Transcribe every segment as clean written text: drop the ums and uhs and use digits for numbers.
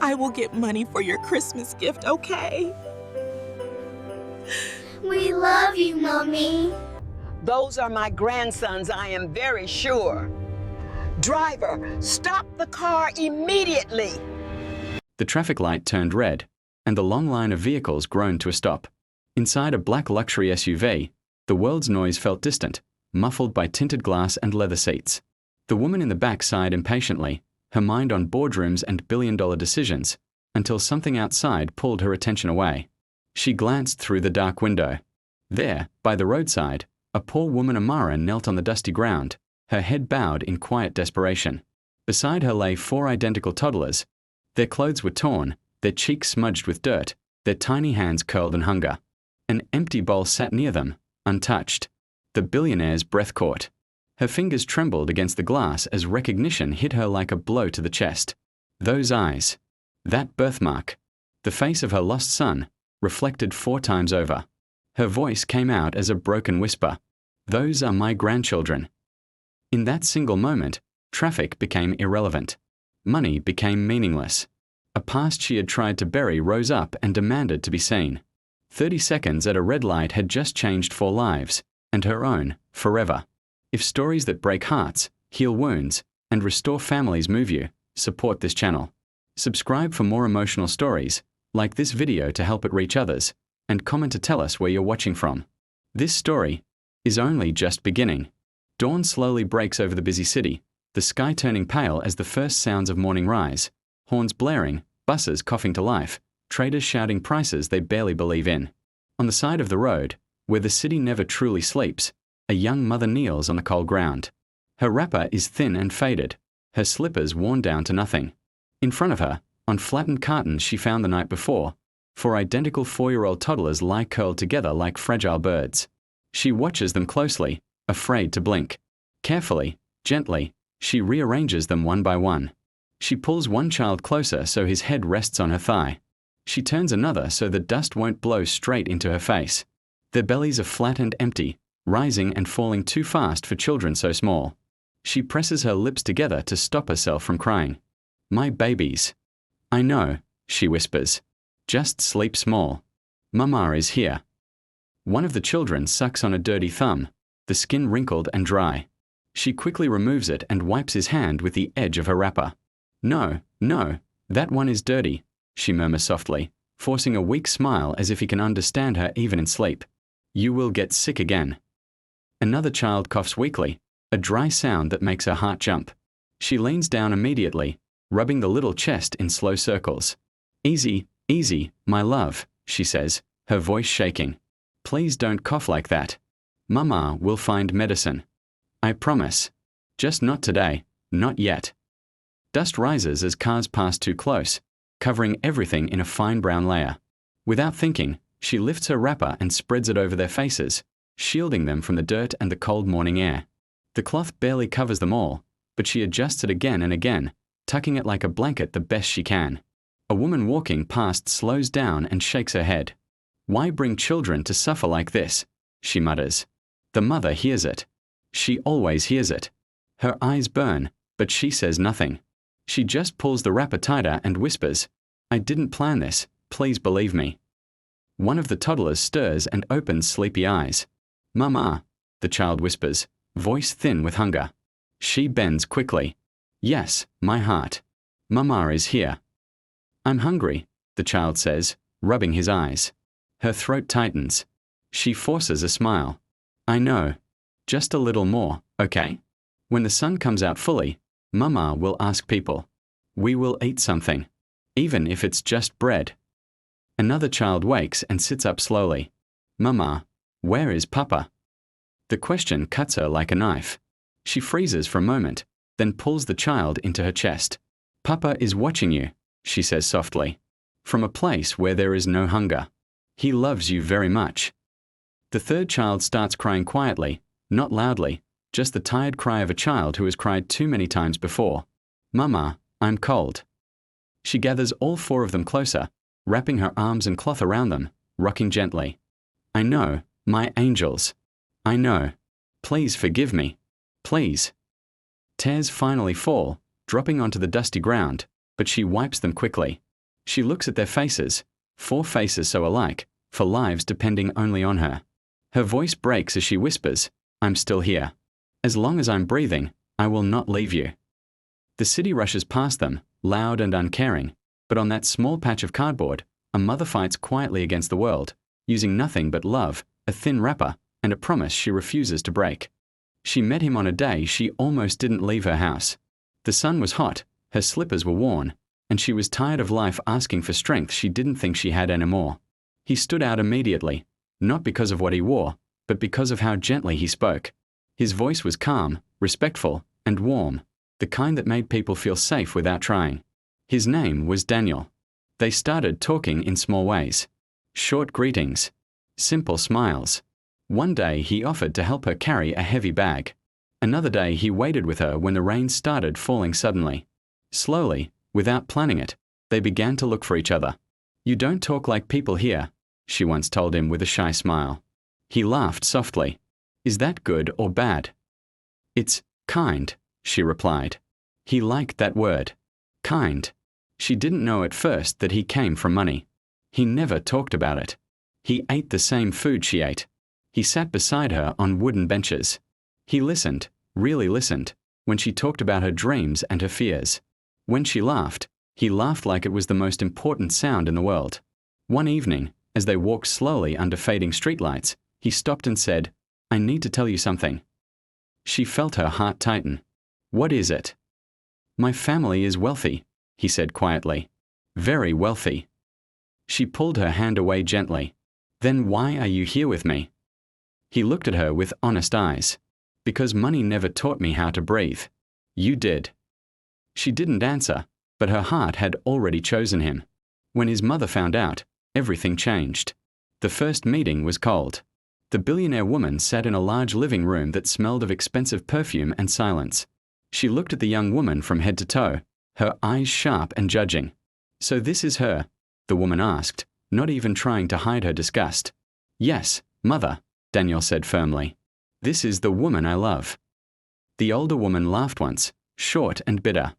I will get money for your Christmas gift, okay? We love you, Mommy. Those are my grandsons, I am very sure. Driver, stop the car immediately! The traffic light turned red, and the long line of vehicles groaned to a stop. Inside a black luxury SUV, the world's noise felt distant, muffled by tinted glass and leather seats. The woman in the back sighed impatiently, her mind on boardrooms and billion-dollar decisions, until something outside pulled her attention away. She glanced through the dark window. There, by the roadside, a poor woman Amara knelt on the dusty ground, her head bowed in quiet desperation. Beside her lay 4 identical toddlers. Their clothes were torn, their cheeks smudged with dirt, their tiny hands curled in hunger. An empty bowl sat near them, untouched. The billionaire's breath caught. Her fingers trembled against the glass as recognition hit her like a blow to the chest. Those eyes. That birthmark. The face of her lost son, reflected 4 times over. Her voice came out as a broken whisper. Those are my grandchildren. In that single moment, traffic became irrelevant. Money became meaningless. A past she had tried to bury rose up and demanded to be seen. 30 seconds at a red light had just changed 4 lives, and her own, forever. If stories that break hearts, heal wounds, and restore families move you, support this channel. Subscribe for more emotional stories, like this video to help it reach others, and comment to tell us where you're watching from. This story is only just beginning. Dawn slowly breaks over the busy city, the sky turning pale as the first sounds of morning rise, horns blaring, buses coughing to life, traders shouting prices they barely believe in. On the side of the road, where the city never truly sleeps, a young mother kneels on the cold ground. Her wrapper is thin and faded, her slippers worn down to nothing. In front of her, on flattened cartons she found the night before, 4 identical 4-year-old toddlers lie curled together like fragile birds. She watches them closely, afraid to blink. Carefully, gently, she rearranges them one by one. She pulls one child closer so his head rests on her thigh. She turns another so the dust won't blow straight into her face. Their bellies are flat and empty, rising and falling too fast for children so small. She presses her lips together to stop herself from crying. My babies. I know, she whispers. Just sleep small. Mama is here. One of the children sucks on a dirty thumb, the skin wrinkled and dry. She quickly removes it and wipes his hand with the edge of her wrapper. No, no, that one is dirty, she murmurs softly, forcing a weak smile as if he can understand her even in sleep. You will get sick again. Another child coughs weakly, a dry sound that makes her heart jump. She leans down immediately, rubbing the little chest in slow circles. Easy, easy, my love, she says, her voice shaking. Please don't cough like that. Mama will find medicine. I promise. Just not today, not yet. Dust rises as cars pass too close, covering everything in a fine brown layer. Without thinking, she lifts her wrapper and spreads it over their faces, shielding them from the dirt and the cold morning air. The cloth barely covers them all, but she adjusts it again and again, tucking it like a blanket the best she can. A woman walking past slows down and shakes her head. Why bring children to suffer like this? She mutters. The mother hears it. She always hears it. Her eyes burn, but she says nothing. She just pulls the wrapper tighter and whispers, I didn't plan this, please believe me. One of the toddlers stirs and opens sleepy eyes. Mama, the child whispers, voice thin with hunger. She bends quickly. Yes, my heart. Mama is here. I'm hungry, the child says, rubbing his eyes. Her throat tightens. She forces a smile. I know. Just a little more, okay? When the sun comes out fully, Mama will ask people. We will eat something, even if it's just bread. Another child wakes and sits up slowly. Mama, where is Papa? The question cuts her like a knife. She freezes for a moment, then pulls the child into her chest. Papa is watching you, she says softly, from a place where there is no hunger. He loves you very much. The third child starts crying quietly, not loudly, just the tired cry of a child who has cried too many times before. Mama, I'm cold. She gathers all 4 of them closer, wrapping her arms and cloth around them, rocking gently. I know, my angels. I know. Please forgive me. Please. Tears finally fall, dropping onto the dusty ground, but she wipes them quickly. She looks at their faces, 4 faces so alike, for lives depending only on her. Her voice breaks as she whispers, "I'm still here. As long as I'm breathing, I will not leave you." The city rushes past them, loud and uncaring, but on that small patch of cardboard, a mother fights quietly against the world, using nothing but love, a thin wrapper, and a promise she refuses to break. She met him on a day she almost didn't leave her house. The sun was hot, her slippers were worn, and she was tired of life asking for strength she didn't think she had anymore. He stood out immediately, not because of what he wore, but because of how gently he spoke. His voice was calm, respectful, and warm, the kind that made people feel safe without trying. His name was Daniel. They started talking in small ways. Short greetings. Simple smiles. One day he offered to help her carry a heavy bag. Another day he waited with her when the rain started falling suddenly. Slowly, without planning it, they began to look for each other. "You don't talk like people here," she once told him with a shy smile. He laughed softly. "Is that good or bad?" "It's kind," she replied. He liked that word. Kind. She didn't know at first that he came from money. He never talked about it. He ate the same food she ate. He sat beside her on wooden benches. He listened, really listened, when she talked about her dreams and her fears. When she laughed, he laughed like it was the most important sound in the world. One evening, as they walked slowly under fading streetlights, he stopped and said, "I need to tell you something." She felt her heart tighten. "What is it?" "My family is wealthy," he said quietly. "Very wealthy." She pulled her hand away gently. "Then why are you here with me?" He looked at her with honest eyes. "Because money never taught me how to breathe. You did." She didn't answer, but her heart had already chosen him. When his mother found out, everything changed. The first meeting was cold. The billionaire woman sat in a large living room that smelled of expensive perfume and silence. She looked at the young woman from head to toe, her eyes sharp and judging. "So this is her?" the woman asked, not even trying to hide her disgust. "Yes, mother," Daniel said firmly. "This is the woman I love." The older woman laughed once, short and bitter.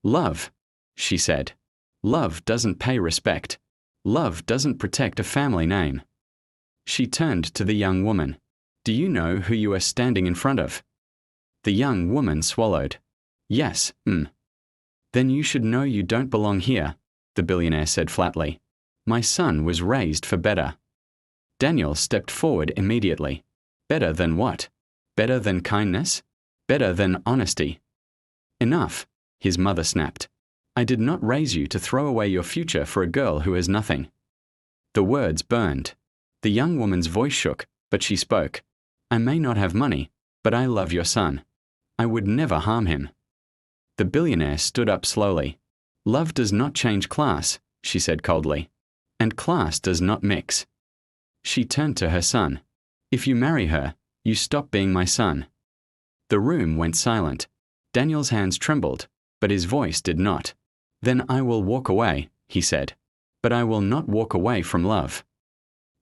"Love," she said. "Love doesn't pay respect. Love doesn't protect a family name." She turned to the young woman. "Do you know who you are standing in front of?" The young woman swallowed. "Yes, Then you should know you don't belong here," the billionaire said flatly. "My son was raised for better." Daniel stepped forward immediately. Better than what? Better than kindness? Better than honesty? "Enough," his mother snapped. "I did not raise you to throw away your future for a girl who has nothing." The words burned. The young woman's voice shook, but she spoke. "I may not have money, but I love your son. I would never harm him." The billionaire stood up slowly. "Love does not change class," she said coldly. "And class does not mix." She turned to her son. "If you marry her, you stop being my son." The room went silent. Daniel's hands trembled, but his voice did not. "Then I will walk away," he said. "But I will not walk away from love."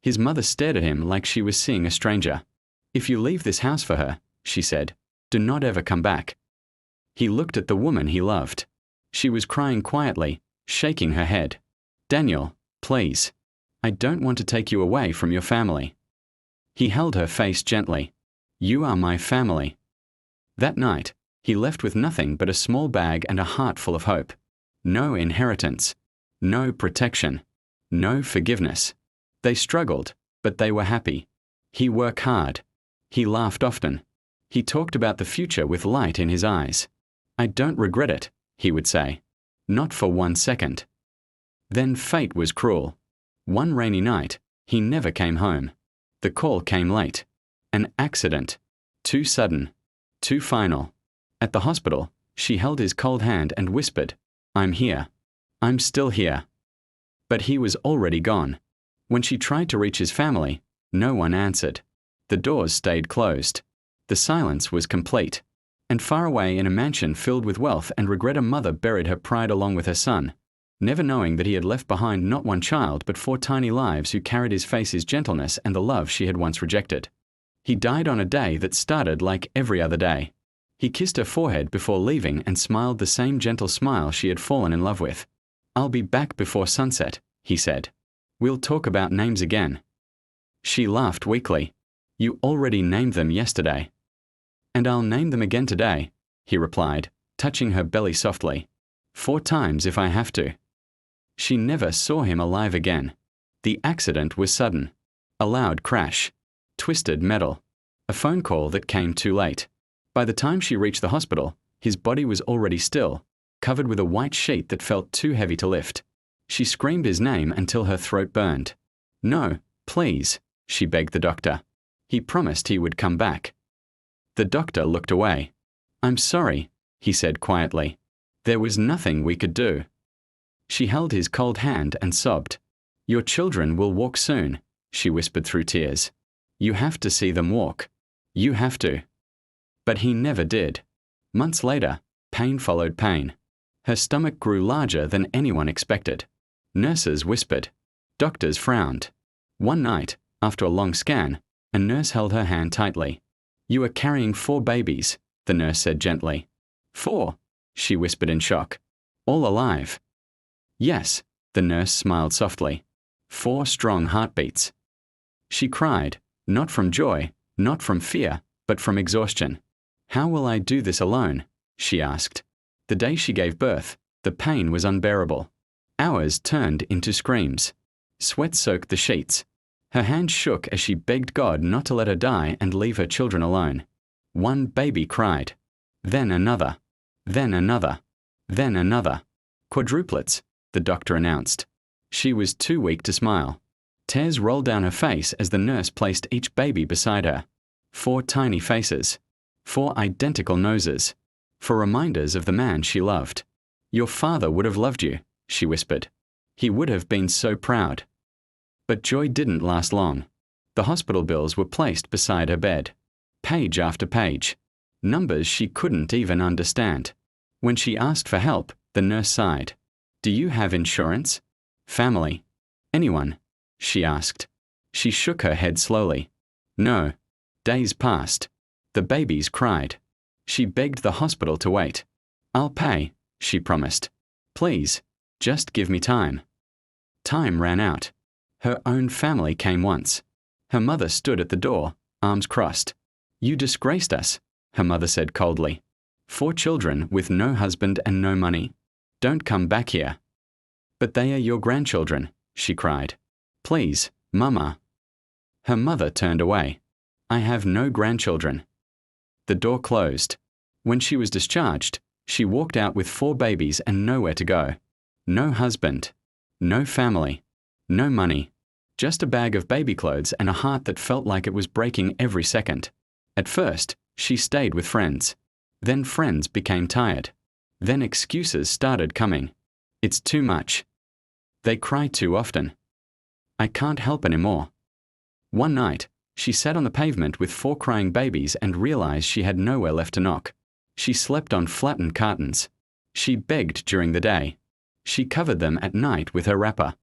His mother stared at him like she was seeing a stranger. "If you leave this house for her," she said, "do not ever come back." He looked at the woman he loved. She was crying quietly, shaking her head. "Daniel, please. I don't want to take you away from your family." He held her face gently. "You are my family." That night, he left with nothing but a small bag and a heart full of hope. No inheritance. No protection. No forgiveness. They struggled, but they were happy. He worked hard. He laughed often. He talked about the future with light in his eyes. "I don't regret it," he would say. "Not for 1 second." Then fate was cruel. One rainy night, he never came home. The call came late. An accident. Too sudden. Too final. At the hospital, she held his cold hand and whispered, "I'm here. I'm still here." But he was already gone. When she tried to reach his family, no one answered. The doors stayed closed. The silence was complete. And far away in a mansion filled with wealth and regret, a mother buried her pride along with her son, never knowing that he had left behind not 1 child but 4 tiny lives who carried his face's gentleness and the love she had once rejected. He died on a day that started like every other day. He kissed her forehead before leaving and smiled the same gentle smile she had fallen in love with. I'll be back before sunset, he said. We'll talk about names again. She laughed weakly. You already named them yesterday. And I'll name them again today, he replied, touching her belly softly. 4 times if I have to. She never saw him alive again. The accident was sudden. A loud crash. Twisted metal. A phone call that came too late. By the time she reached the hospital, his body was already still, covered with a white sheet that felt too heavy to lift. She screamed his name until her throat burned. No, please, she begged the doctor. He promised he would come back. The doctor looked away. I'm sorry, he said quietly. There was nothing we could do. She held his cold hand and sobbed. Your children will walk soon, she whispered through tears. You have to see them walk. You have to. But he never did. Months later, pain followed pain. Her stomach grew larger than anyone expected. Nurses whispered. Doctors frowned. One night, after a long scan, a nurse held her hand tightly. You are carrying 4 babies, the nurse said gently. 4, she whispered in shock. All alive. Yes, the nurse smiled softly. 4 strong heartbeats. She cried, not from joy, not from fear, but from exhaustion. How will I do this alone? She asked. The day she gave birth, the pain was unbearable. Hours turned into screams. Sweat soaked the sheets. Her hand shook as she begged God not to let her die and leave her children alone. One baby cried. Then another. Then another. Then another. Quadruplets, the doctor announced. She was too weak to smile. Tears rolled down her face as the nurse placed each baby beside her. 4 tiny faces. 4 identical noses. 4 reminders of the man she loved. Your father would have loved you, she whispered. He would have been so proud. But joy didn't last long. The hospital bills were placed beside her bed. Page after page. Numbers she couldn't even understand. When she asked for help, the nurse sighed. Do you have insurance? Family? Anyone? She asked. She shook her head slowly. No. Days passed. The babies cried. She begged the hospital to wait. I'll pay, she promised. Please, just give me time. Time ran out. Her own family came once. Her mother stood at the door, arms crossed. You disgraced us, her mother said coldly. 4 children with no husband and no money. Don't come back here. But they are your grandchildren, she cried. Please, Mama. Her mother turned away. I have no grandchildren. The door closed. When she was discharged, she walked out with 4 babies and nowhere to go. No husband. No family. No money. Just a bag of baby clothes and a heart that felt like it was breaking every second. At first, she stayed with friends. Then friends became tired. Then excuses started coming. It's too much. They cry too often. I can't help anymore. One night, she sat on the pavement with 4 crying babies and realized she had nowhere left to knock. She slept on flattened cartons. She begged during the day. She covered them at night with her wrapper.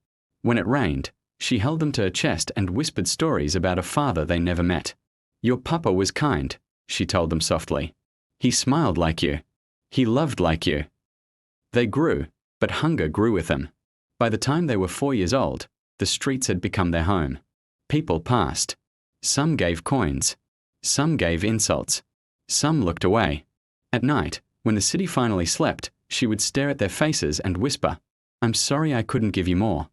When it rained, she held them to her chest and whispered stories about a father they never met. Your papa was kind, she told them softly. He smiled like you. He loved like you. They grew, but hunger grew with them. By the time they were 4 years old, the streets had become their home. People passed. Some gave coins. Some gave insults. Some looked away. At night, when the city finally slept, she would stare at their faces and whisper, I'm sorry I couldn't give you more.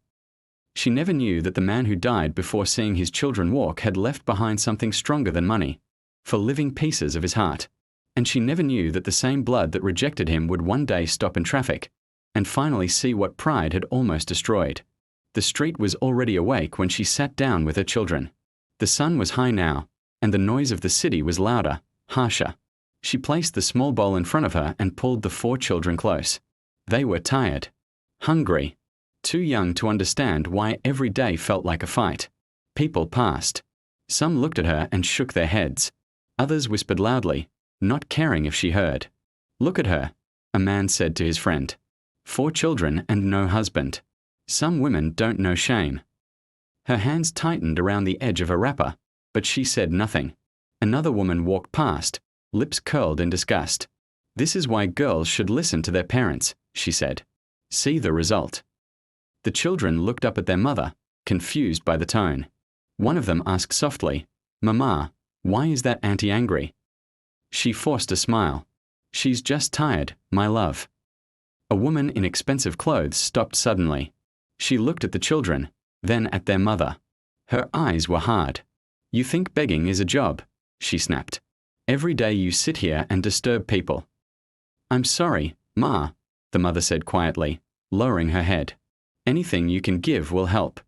She never knew that the man who died before seeing his children walk had left behind something stronger than money, for living pieces of his heart. And she never knew that the same blood that rejected him would one day stop in traffic, and finally see what pride had almost destroyed. The street was already awake when she sat down with her children. The sun was high now, and the noise of the city was louder, harsher. She placed the small bowl in front of her and pulled the 4 children close. They were tired, hungry, too young to understand why every day felt like a fight. People passed. Some looked at her and shook their heads. Others whispered loudly, not caring if she heard. Look at her, a man said to his friend. 4 children and no husband. Some women don't know shame. Her hands tightened around the edge of her wrapper, but she said nothing. Another woman walked past, lips curled in disgust. This is why girls should listen to their parents, she said. See the result. The children looked up at their mother, confused by the tone. One of them asked softly, "Mama, why is that auntie angry?" She forced a smile. "She's just tired, my love." A woman in expensive clothes stopped suddenly. She looked at the children, then at their mother. Her eyes were hard. "You think begging is a job?" she snapped. "Every day you sit here and disturb people." "I'm sorry, Ma," the mother said quietly, lowering her head. "Anything you can give will help."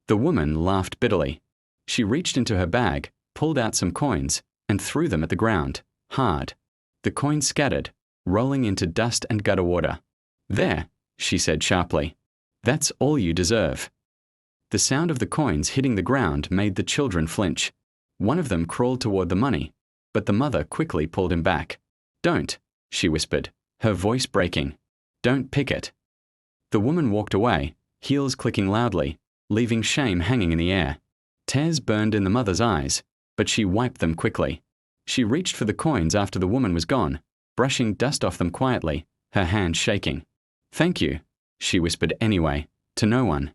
The woman laughed bitterly. She reached into her bag, pulled out some coins, and threw them at the ground, hard. The coins scattered, rolling into dust and gutter water. "There," she said sharply. "That's all you deserve." The sound of the coins hitting the ground made the children flinch. One of them crawled toward the money, but the mother quickly pulled him back. "Don't," she whispered, her voice breaking. "Don't pick it." The woman walked away, heels clicking loudly, leaving shame hanging in the air. Tears burned in the mother's eyes, but she wiped them quickly. She reached for the coins after the woman was gone, brushing dust off them quietly, her hand shaking. "Thank you," she whispered anyway, to no one.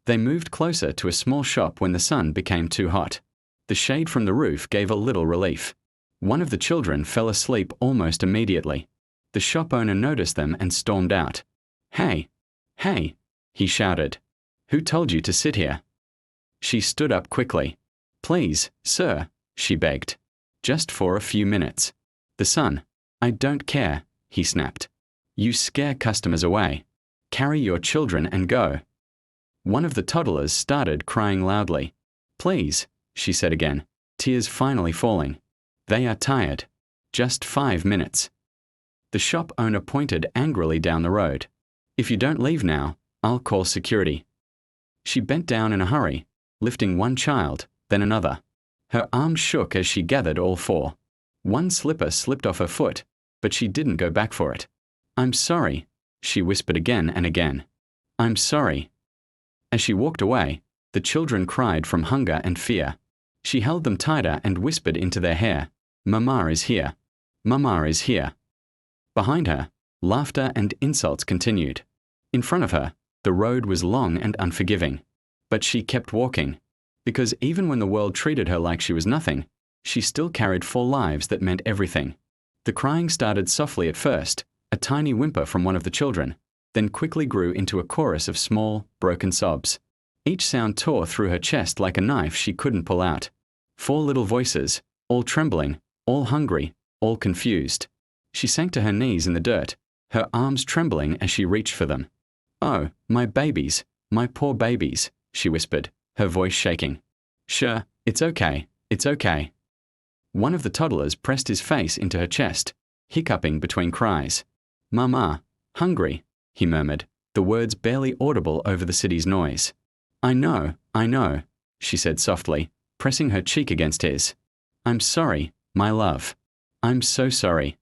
They moved closer to a small shop when the sun became too hot. The shade from the roof gave a little relief. One of the children fell asleep almost immediately. The shop owner noticed them and stormed out. "Hey, hey," he shouted. "Who told you to sit here?" She stood up quickly. "Please, sir," she begged. "Just for a few minutes." The son, "I don't care," he snapped. "You scare customers away. Carry your children and go." One of the toddlers started crying loudly. "Please," she said again, tears finally falling. "They are tired. Just 5 minutes." The shop owner pointed angrily down the road. "If you don't leave now, I'll call security." She bent down in a hurry, lifting one child, then another. Her arms shook as she gathered all 4. One slipper slipped off her foot, but she didn't go back for it. "I'm sorry," she whispered again and again. "I'm sorry." As she walked away, the children cried from hunger and fear. She held them tighter and whispered into their hair, "Mama is here. Mama is here." Behind her, laughter and insults continued. In front of her, the road was long and unforgiving. But she kept walking, because even when the world treated her like she was nothing, she still carried 4 lives that meant everything. The crying started softly at first, a tiny whimper from one of the children, then quickly grew into a chorus of small, broken sobs. Each sound tore through her chest like a knife she couldn't pull out. 4 little voices, all trembling, all hungry, all confused. She sank to her knees in the dirt, her arms trembling as she reached for them. "Oh, my babies, my poor babies," she whispered, her voice shaking. "Sure, it's okay, it's okay." One of the toddlers pressed his face into her chest, hiccuping between cries. "Mama, hungry," he murmured, the words barely audible over the city's noise. I know," she said softly, pressing her cheek against his. "I'm sorry, my love. I'm so sorry."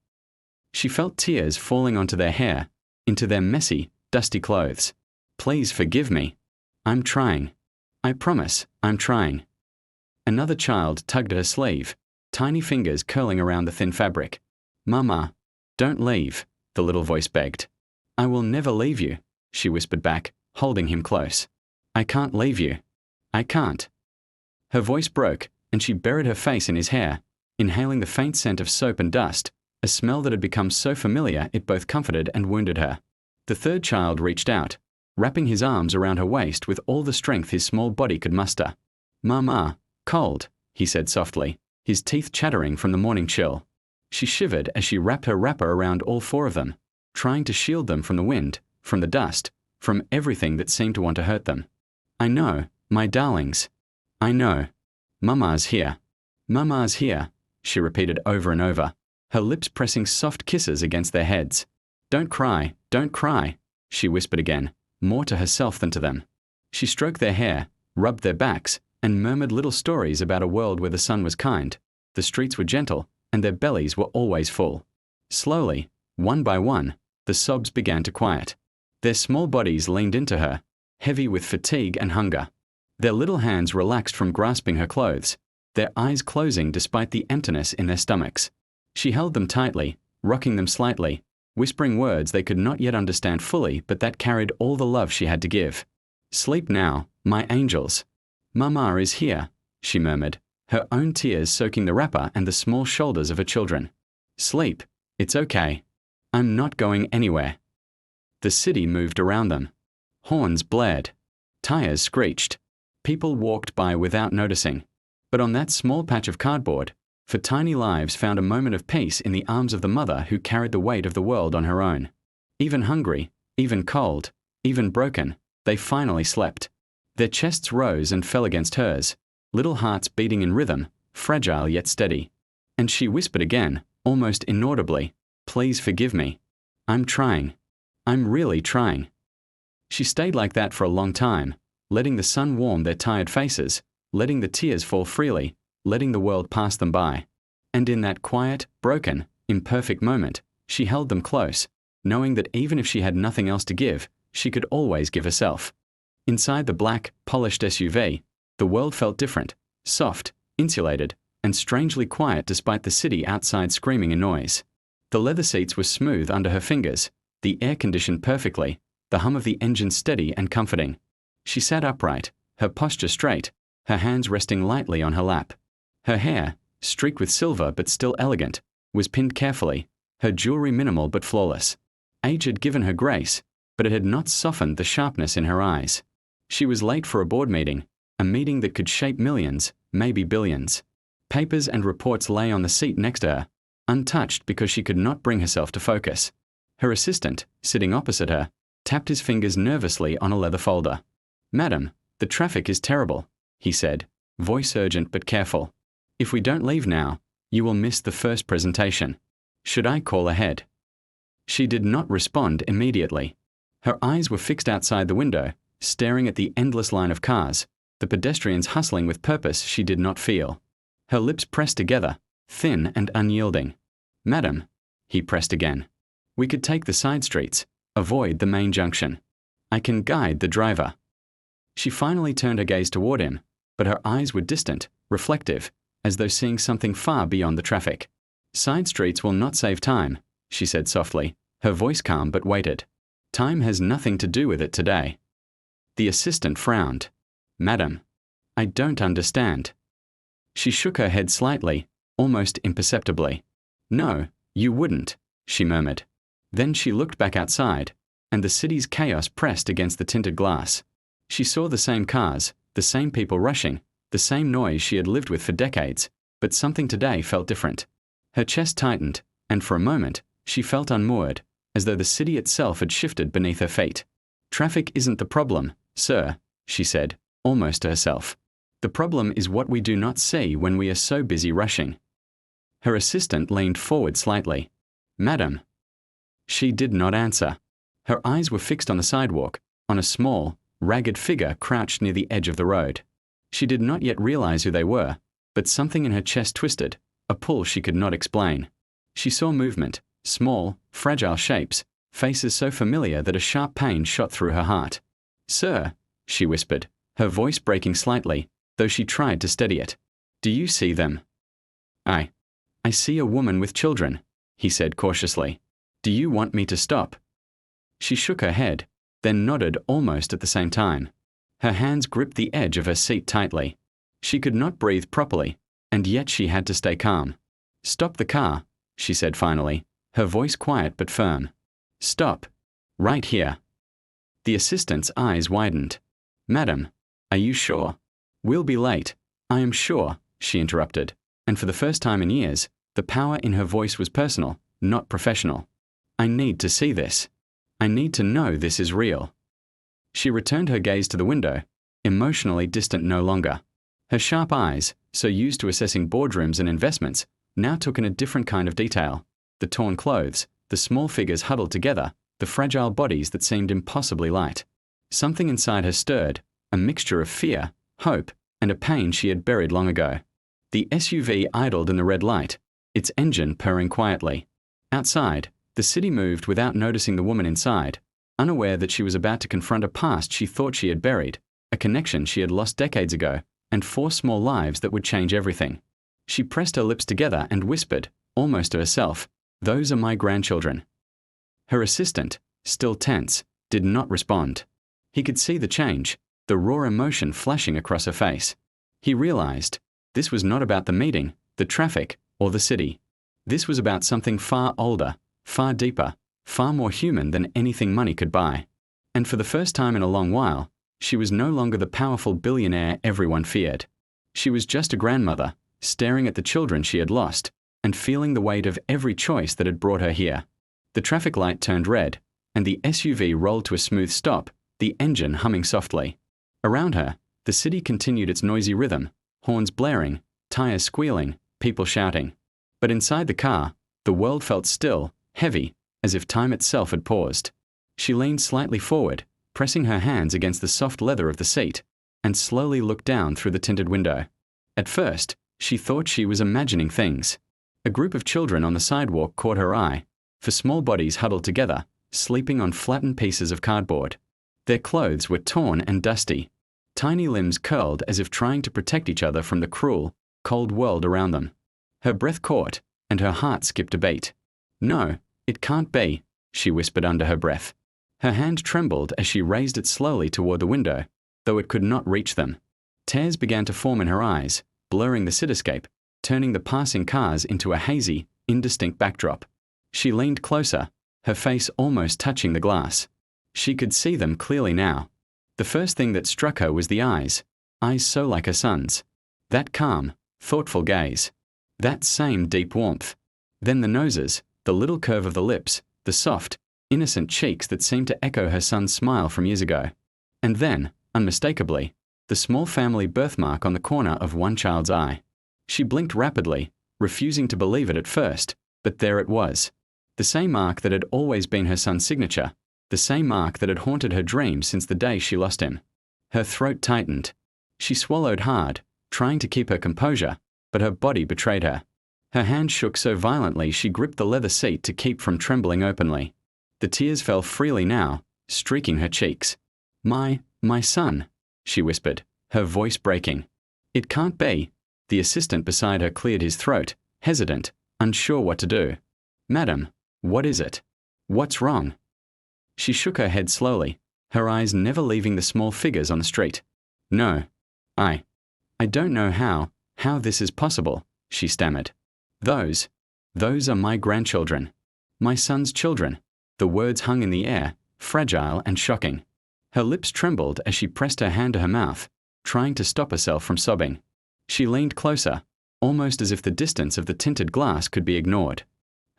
She felt tears falling onto their hair, into their messy, dusty clothes. "Please forgive me. I'm trying. I promise, I'm trying." Another child tugged at her sleeve, tiny fingers curling around the thin fabric. "Mama, don't leave," the little voice begged. "I will never leave you," she whispered back, holding him close. "I can't leave you. I can't." Her voice broke, and she buried her face in his hair, inhaling the faint scent of soap and dust, a smell that had become so familiar it both comforted and wounded her. The third child reached out, wrapping his arms around her waist with all the strength his small body could muster. "Mama, cold," he said softly, his teeth chattering from the morning chill. She shivered as she wrapped her wrapper around all 4 of them, trying to shield them from the wind, from the dust, from everything that seemed to want to hurt them. "I know, my darlings. I know. Mama's here. Mama's here," she repeated over and over, her lips pressing soft kisses against their heads. Don't cry," she whispered again, more to herself than to them. She stroked their hair, rubbed their backs, and murmured little stories about a world where the sun was kind, the streets were gentle, and their bellies were always full. Slowly, one by one, the sobs began to quiet. Their small bodies leaned into her, heavy with fatigue and hunger. Their little hands relaxed from grasping her clothes, their eyes closing despite the emptiness in their stomachs. She held them tightly, rocking them slightly, whispering words they could not yet understand fully but that carried all the love she had to give. Sleep now, my angels. Mama is here, she murmured, her own tears soaking the wrapper and the small shoulders of her children. Sleep. It's okay. I'm not going anywhere. The city moved around them. Horns blared. Tires screeched. People walked by without noticing. But on that small patch of cardboard, for tiny lives found a moment of peace in the arms of the mother who carried the weight of the world on her own. Even hungry, even cold, even broken, they finally slept. Their chests rose and fell against hers, little hearts beating in rhythm, fragile yet steady. And she whispered again, almost inaudibly, "Please forgive me. I'm trying. I'm really trying." She stayed like that for a long time, letting the sun warm their tired faces, letting the tears fall freely, letting the world pass them by. And in that quiet, broken, imperfect moment, she held them close, knowing that even if she had nothing else to give, she could always give herself. Inside the black, polished SUV, the world felt different, soft, insulated, and strangely quiet despite the city outside screaming in noise. The leather seats were smooth under her fingers, the air conditioned perfectly, the hum of the engine steady and comforting. She sat upright, her posture straight, her hands resting lightly on her lap. Her hair, streaked with silver but still elegant, was pinned carefully, her jewelry minimal but flawless. Age had given her grace, but it had not softened the sharpness in her eyes. She was late for a board meeting, a meeting that could shape millions, maybe billions. Papers and reports lay on the seat next to her, untouched because she could not bring herself to focus. Her assistant, sitting opposite her, tapped his fingers nervously on a leather folder. "Madam, the traffic is terrible," he said, voice urgent but careful. "If we don't leave now, you will miss the first presentation. Should I call ahead?" She did not respond immediately. Her eyes were fixed outside the window, staring at the endless line of cars, the pedestrians hustling with purpose she did not feel. Her lips pressed together, thin and unyielding. "Madam," he pressed again. "We could take the side streets, avoid the main junction. I can guide the driver." She finally turned her gaze toward him, but her eyes were distant, reflective, as though seeing something far beyond the traffic. "Side streets will not save time," she said softly, her voice calm but weighted. "Time has nothing to do with it today." The assistant frowned. "Madam, I don't understand." She shook her head slightly, almost imperceptibly. "No, you wouldn't," she murmured. Then she looked back outside, and the city's chaos pressed against the tinted glass. She saw the same cars, the same people rushing, the same noise she had lived with for decades, but something today felt different. Her chest tightened, and for a moment, she felt unmoored, as though the city itself had shifted beneath her feet. "Traffic isn't the problem, sir," she said, almost to herself. "The problem is what we do not see when we are so busy rushing." Her assistant leaned forward slightly. "Madam." She did not answer. Her eyes were fixed on the sidewalk, on a small, ragged figure crouched near the edge of the road. She did not yet realize who they were, but something in her chest twisted, a pull she could not explain. She saw movement, small, fragile shapes, faces so familiar that a sharp pain shot through her heart. "Sir," she whispered, her voice breaking slightly, though she tried to steady it. "Do you see them?" I see a woman with children," he said cautiously. "Do you want me to stop?" She shook her head, then nodded almost at the same time. Her hands gripped the edge of her seat tightly. She could not breathe properly, and yet she had to stay calm. "Stop the car," she said finally, her voice quiet but firm. "Stop. Right here." The assistant's eyes widened. "Madam, are you sure?" "We'll be late. I am sure," she interrupted, and for the first time in years, the power in her voice was personal, not professional. "I need to see this. I need to know this is real." She returned her gaze to the window, emotionally distant no longer. Her sharp eyes, so used to assessing boardrooms and investments, now took in a different kind of detail. The torn clothes, the small figures huddled together, the fragile bodies that seemed impossibly light. Something inside her stirred, a mixture of fear, hope, and a pain she had buried long ago. The SUV idled in the red light, its engine purring quietly. Outside, the city moved without noticing the woman inside, unaware that she was about to confront a past she thought she had buried, a connection she had lost decades ago, and 4 small lives that would change everything. She pressed her lips together and whispered, almost to herself, "Those are my grandchildren." Her assistant, still tense, did not respond. He could see the change, the raw emotion flashing across her face. He realized this was not about the meeting, the traffic, or the city. This was about something far older, far deeper, far more human than anything money could buy. And for the first time in a long while, she was no longer the powerful billionaire everyone feared. She was just a grandmother, staring at the children she had lost, and feeling the weight of every choice that had brought her here. The traffic light turned red, and the SUV rolled to a smooth stop, the engine humming softly. Around her, the city continued its noisy rhythm, horns blaring, tires squealing, people shouting. But inside the car, the world felt still, heavy, as if time itself had paused. She leaned slightly forward, pressing her hands against the soft leather of the seat, and slowly looked down through the tinted window. At first, she thought she was imagining things. A group of children on the sidewalk caught her eye, for small bodies huddled together, sleeping on flattened pieces of cardboard. Their clothes were torn and dusty. Tiny limbs curled as if trying to protect each other from the cruel, cold world around them. Her breath caught, and her heart skipped a beat. "No, it can't be," she whispered under her breath. Her hand trembled as she raised it slowly toward the window, though it could not reach them. Tears began to form in her eyes, blurring the cityscape, turning the passing cars into a hazy, indistinct backdrop. She leaned closer, her face almost touching the glass. She could see them clearly now. The first thing that struck her was the eyes so like her son's. That calm, thoughtful gaze. That same deep warmth. Then the noses, the little curve of the lips, the soft, innocent cheeks that seemed to echo her son's smile from years ago. And then, unmistakably, the small family birthmark on the corner of one child's eye. She blinked rapidly, refusing to believe it at first, but there it was. The same mark that had always been her son's signature, the same mark that had haunted her dreams since the day she lost him. Her throat tightened. She swallowed hard, trying to keep her composure, but her body betrayed her. Her hand shook so violently she gripped the leather seat to keep from trembling openly. The tears fell freely now, streaking her cheeks. My son," she whispered, her voice breaking. "It can't be." The assistant beside her cleared his throat, hesitant, unsure what to do. "Madam, what is it? What's wrong?" She shook her head slowly, her eyes never leaving the small figures on the street. "No, I don't know how this is possible," she stammered. Those are my grandchildren. My son's children." The words hung in the air, fragile and shocking. Her lips trembled as she pressed her hand to her mouth, trying to stop herself from sobbing. She leaned closer, almost as if the distance of the tinted glass could be ignored.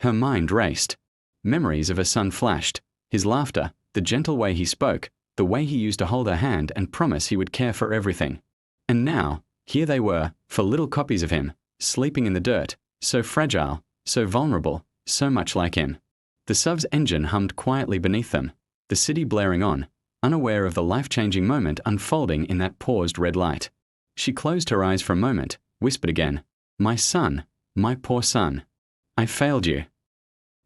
Her mind raced. Memories of her son flashed, his laughter, the gentle way he spoke, the way he used to hold her hand and promise he would care for everything. And now, here they were, for little copies of him, sleeping in the dirt, so fragile, so vulnerable, so much like him. The SUV's engine hummed quietly beneath them, the city blaring on, unaware of the life-changing moment unfolding in that paused red light. She closed her eyes for a moment, whispered again, "My son, my poor son. I failed you."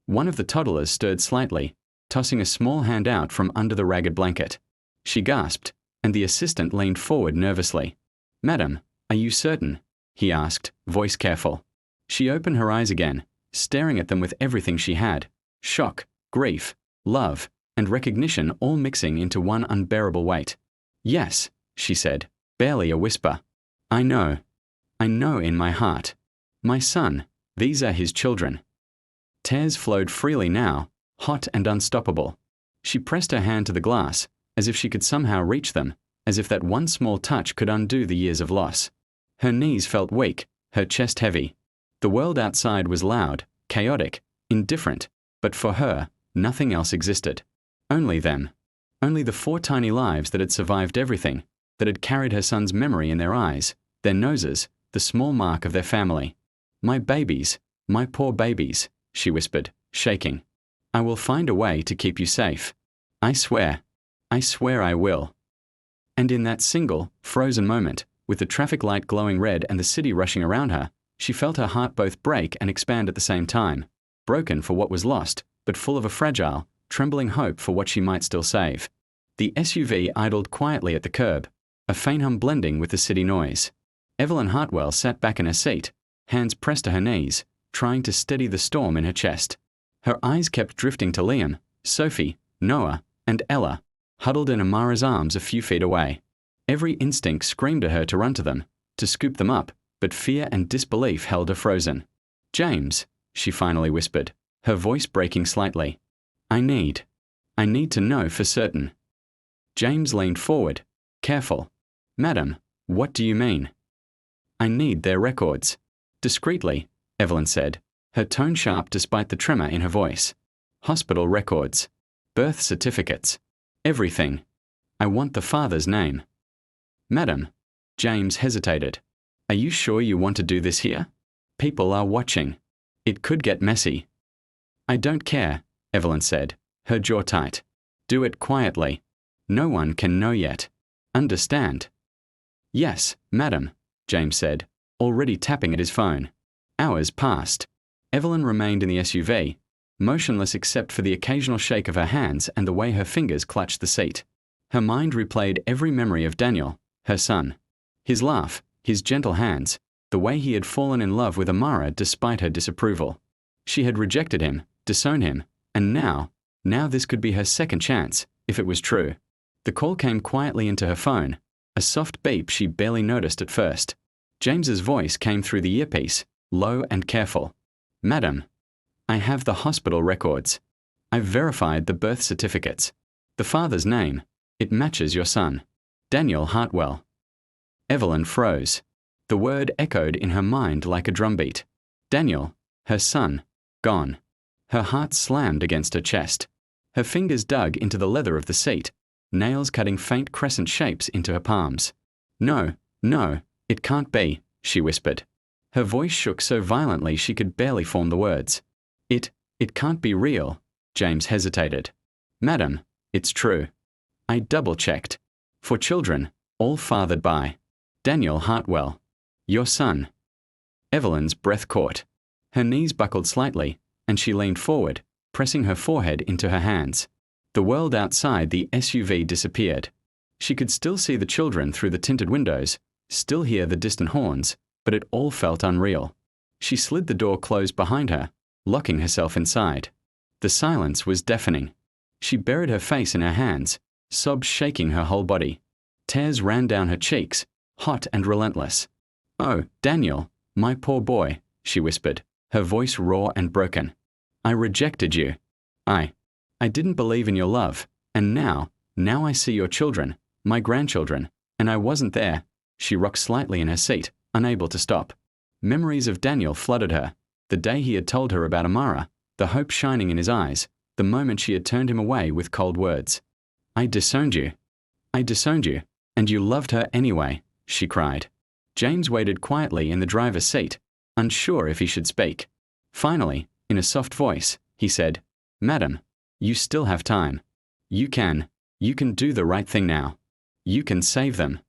One of the toddlers stirred slightly, tossing a small hand out from under the ragged blanket. She gasped, and the assistant leaned forward nervously. "Madam, are you certain?" he asked, voice careful. She opened her eyes again, staring at them with everything she had. Shock, grief, love, and recognition all mixing into one unbearable weight. "Yes," she said, barely a whisper. I know in my heart. My son, these are his children." Tears flowed freely now, hot and unstoppable. She pressed her hand to the glass, as if she could somehow reach them, as if that one small touch could undo the years of loss. Her knees felt weak, her chest heavy. The world outside was loud, chaotic, indifferent, but for her, nothing else existed. Only them. Only the 4 tiny lives that had survived everything, that had carried her son's memory in their eyes, their noses, the small mark of their family. "My babies, my poor babies," she whispered, shaking. "I will find a way to keep you safe. I swear I will." And in that single, frozen moment, with the traffic light glowing red and the city rushing around her, she felt her heart both break and expand at the same time. Broken for what was lost, but full of a fragile, trembling hope for what she might still save. The SUV idled quietly at the curb, a faint hum blending with the city noise. Evelyn Hartwell sat back in her seat, hands pressed to her knees, trying to steady the storm in her chest. Her eyes kept drifting to Liam, Sophie, Noah, and Ella, huddled in Amara's arms a few feet away. Every instinct screamed at her to run to them, to scoop them up, but fear and disbelief held her frozen. "James," she finally whispered, her voice breaking slightly. I need to know for certain." James leaned forward, careful. "Madam, what do you mean?" "I need their records." Discreetly, Evelyn said, her tone sharp despite the tremor in her voice. "Hospital records. Birth certificates. Everything. I want the father's name." "Madam," James hesitated. "Are you sure you want to do this here? People are watching. It could get messy." "I don't care," Evelyn said, her jaw tight. "Do it quietly. No one can know yet. Understand?" "Yes, madam," James said, already tapping at his phone. Hours passed. Evelyn remained in the SUV, motionless except for the occasional shake of her hands and the way her fingers clutched the seat. Her mind replayed every memory of Daniel, her son. His laugh, his gentle hands, the way he had fallen in love with Amara despite her disapproval. She had rejected him, disowned him, and now this could be her second chance, if it was true. The call came quietly into her phone, a soft beep she barely noticed at first. James's voice came through the earpiece, low and careful. "Madam, I have the hospital records. I've verified the birth certificates. The father's name, it matches your son. Daniel Hartwell." Evelyn froze. The word echoed in her mind like a drumbeat. Daniel, her son, gone. Her heart slammed against her chest. Her fingers dug into the leather of the seat, nails cutting faint crescent shapes into her palms. No, it can't be," she whispered. Her voice shook so violently she could barely form the words. It can't be real," James hesitated. "Madam, it's true. I double-checked. For children, all fathered by Daniel Hartwell, your son." Evelyn's breath caught. Her knees buckled slightly, and she leaned forward, pressing her forehead into her hands. The world outside the SUV disappeared. She could still see the children through the tinted windows, still hear the distant horns, but it all felt unreal. She slid the door closed behind her, locking herself inside. The silence was deafening. She buried her face in her hands, sobs shaking her whole body. Tears ran down her cheeks, hot and relentless. "Oh, Daniel, my poor boy," she whispered, her voice raw and broken. "I rejected you. I didn't believe in your love, and now I see your children, my grandchildren, and I wasn't there." She rocked slightly in her seat, unable to stop. Memories of Daniel flooded her, the day he had told her about Amara, the hope shining in his eyes, the moment she had turned him away with cold words. I disowned you, and you loved her anyway," she cried. James waited quietly in the driver's seat, unsure if he should speak. Finally, in a soft voice, he said, "Madam, you still have time. You can do the right thing now. You can save them."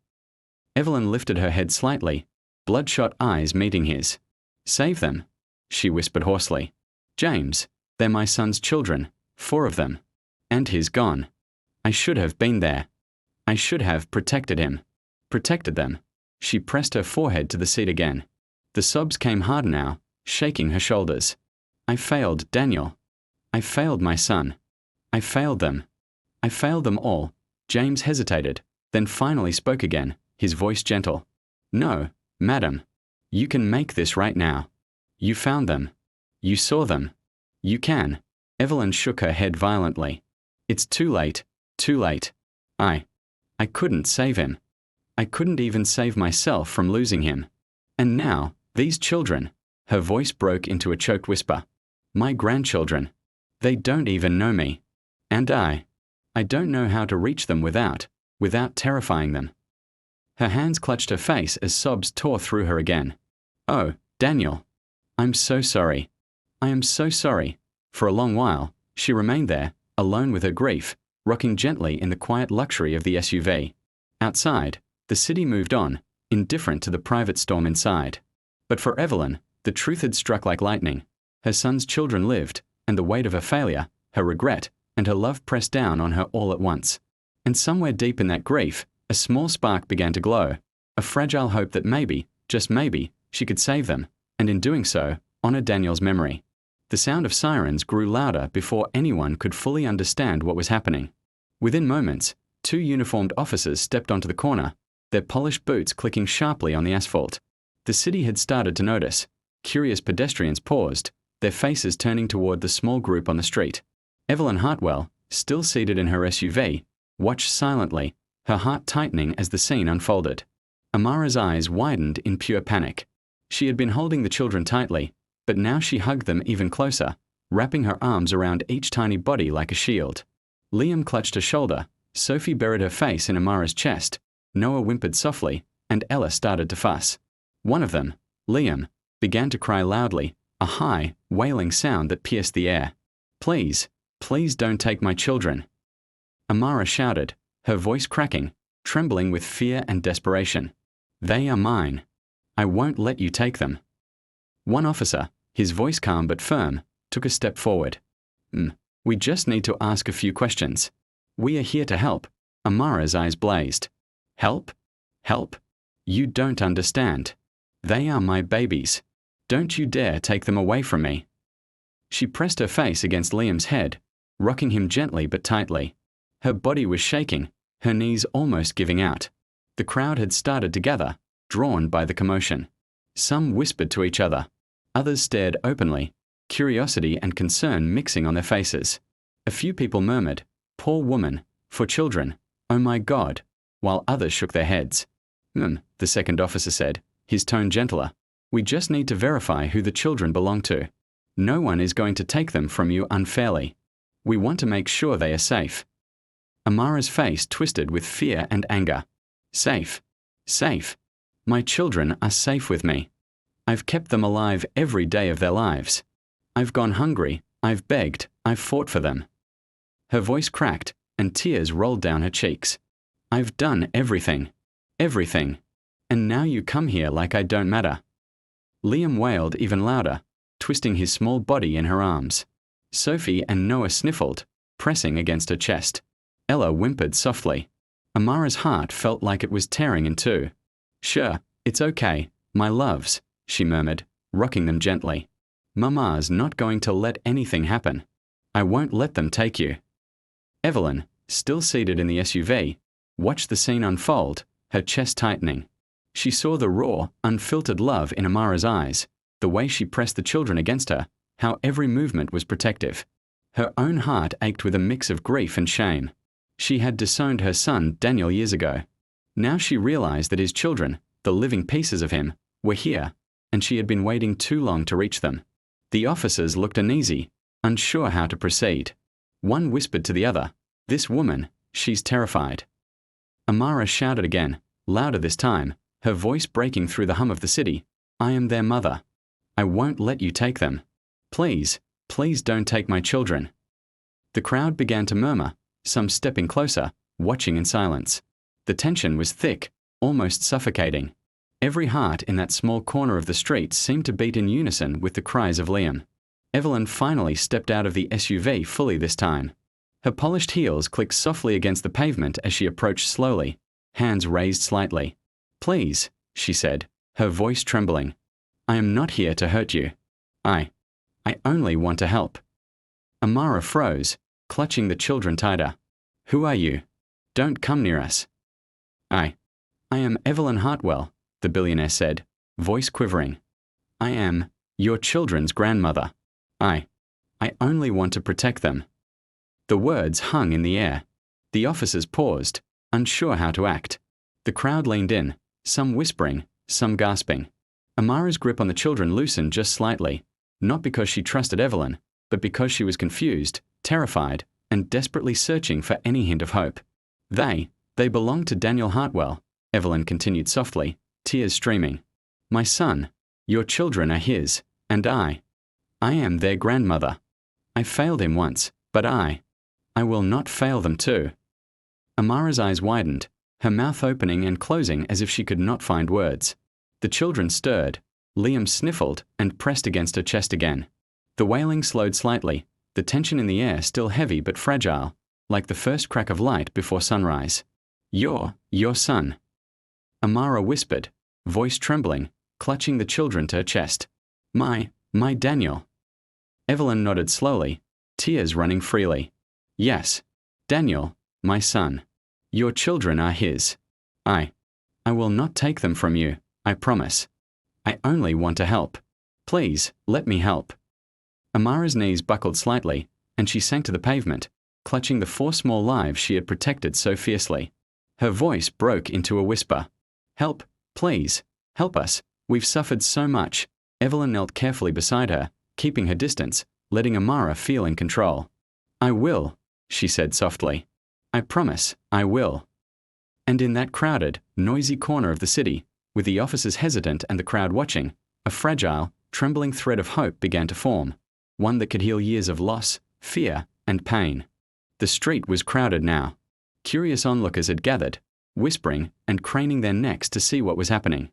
Evelyn lifted her head slightly, bloodshot eyes meeting his. "Save them?" she whispered hoarsely. "James, they're my son's children, 4 of them. And he's gone. I should have been there. I should have protected him. Protected them." She pressed her forehead to the seat again. The sobs came harder now, shaking her shoulders. "I failed Daniel. I failed my son. I failed them. I failed them all." James hesitated, then finally spoke again, his voice gentle. "No, madam. You can make this right now. You found them. You saw them. You can." Evelyn shook her head violently. "It's too late. Too late. I couldn't save him. I couldn't even save myself from losing him. And now, these children," her voice broke into a choked whisper. "My grandchildren. They don't even know me. And I don't know how to reach them without terrifying them." Her hands clutched her face as sobs tore through her again. "Oh, Daniel. I'm so sorry. I am so sorry." For a long while, she remained there, alone with her grief, rocking gently in the quiet luxury of the SUV. Outside, the city moved on, indifferent to the private storm inside. But for Evelyn, the truth had struck like lightning. Her son's children lived, and the weight of her failure, her regret, and her love pressed down on her all at once. And somewhere deep in that grief, a small spark began to glow, a fragile hope that maybe, just maybe, she could save them, and in doing so, honor Daniel's memory. The sound of sirens grew louder before anyone could fully understand what was happening. Within moments, Two uniformed officers stepped onto the corner, their polished boots clicking sharply on the asphalt. The city had started to notice. Curious pedestrians paused, their faces turning toward the small group on the street. Evelyn Hartwell, still seated in her SUV, watched silently, her heart tightening as the scene unfolded. Amara's eyes widened in pure panic. She had been holding the children tightly, but now she hugged them even closer, wrapping her arms around each tiny body like a shield. Liam clutched her shoulder, Sophie buried her face in Amara's chest, Noah whimpered softly, and Ella started to fuss. One of them, Liam, began to cry loudly, a high, wailing sound that pierced the air. "Please, please don't take my children." Amara shouted, her voice cracking, trembling with fear and desperation. "They are mine. I won't let you take them." One officer, his voice calm but firm, took a step forward. We just need to ask a few questions. We are here to help." Amara's eyes blazed. "Help? Help? You don't understand. They are my babies. Don't you dare take them away from me." She pressed her face against Liam's head, rocking him gently but tightly. Her body was shaking, her knees almost giving out. The crowd had started to gather, drawn by the commotion. Some whispered to each other. Others stared openly, curiosity and concern mixing on their faces. A few people murmured, "Poor woman, for children, oh my God," while others shook their heads. The second officer said, his tone gentler. "We just need to verify who the children belong to. No one is going to take them from you unfairly. We want to make sure they are safe." Amara's face twisted with fear and anger. "Safe? Safe? My children are safe with me. I've kept them alive every day of their lives. I've gone hungry, I've begged, I've fought for them." Her voice cracked, and tears rolled down her cheeks. "I've done everything. Everything. And now you come here like I don't matter." Liam wailed even louder, twisting his small body in her arms. Sophie and Noah sniffled, pressing against her chest. Ella whimpered softly. Amara's heart felt like it was tearing in two. "Sure, it's okay, my loves," she murmured, rocking them gently. "Mama's not going to let anything happen. I won't let them take you." Evelyn, still seated in the SUV, watched the scene unfold, her chest tightening. She saw the raw, unfiltered love in Amara's eyes, the way she pressed the children against her, how every movement was protective. Her own heart ached with a mix of grief and shame. She had disowned her son, Daniel, years ago. Now she realized that his children, the living pieces of him, were here, and she had been waiting too long to reach them. The officers looked uneasy, unsure how to proceed. One whispered to the other, "This woman, she's terrified." Amara shouted again, louder this time, her voice breaking through the hum of the city. "I am their mother. I won't let you take them. Please, please don't take my children." The crowd began to murmur, some stepping closer, watching in silence. The tension was thick, almost suffocating. Every heart in that small corner of the street seemed to beat in unison with the cries of Liam. Evelyn finally stepped out of the SUV fully this time. Her polished heels clicked softly against the pavement as she approached slowly, hands raised slightly. "Please," she said, her voice trembling. "I am not here to hurt you. I only want to help." Amara froze, clutching the children tighter. "Who are you? Don't come near us." I am Evelyn Hartwell," the billionaire said, voice quivering. "I am your children's grandmother. I only want to protect them." The words hung in the air. The officers paused, unsure how to act. The crowd leaned in, some whispering, some gasping. Amara's grip on the children loosened just slightly, not because she trusted Evelyn, but because she was confused, terrified, and desperately searching for any hint of hope. They belonged to Daniel Hartwell," Evelyn continued softly, tears streaming. "My son, your children are his, and I am their grandmother. I failed him once, but I will not fail them too." Amara's eyes widened, her mouth opening and closing as if she could not find words. The children stirred. Liam sniffled and pressed against her chest again. The wailing slowed slightly, the tension in the air still heavy but fragile, like the first crack of light before sunrise. Your son," Amara whispered, voice trembling, clutching the children to her chest. My Daniel." Evelyn nodded slowly, tears running freely. "Yes, Daniel, my son. Your children are his. I will not take them from you, I promise. I only want to help. Please, let me help. Amara's knees buckled slightly, and she sank to the pavement, clutching the 4 small lives she had protected so fiercely. Her voice broke into a whisper. Help, please, help us. We've suffered so much. Evelyn knelt carefully beside her, keeping her distance, letting Amara feel in control. I will, she said softly. I promise, I will. And in that crowded, noisy corner of the city, with the officers hesitant and the crowd watching, a fragile, trembling thread of hope began to form, one that could heal years of loss, fear, and pain. The street was crowded now. Curious onlookers had gathered, whispering and craning their necks to see what was happening.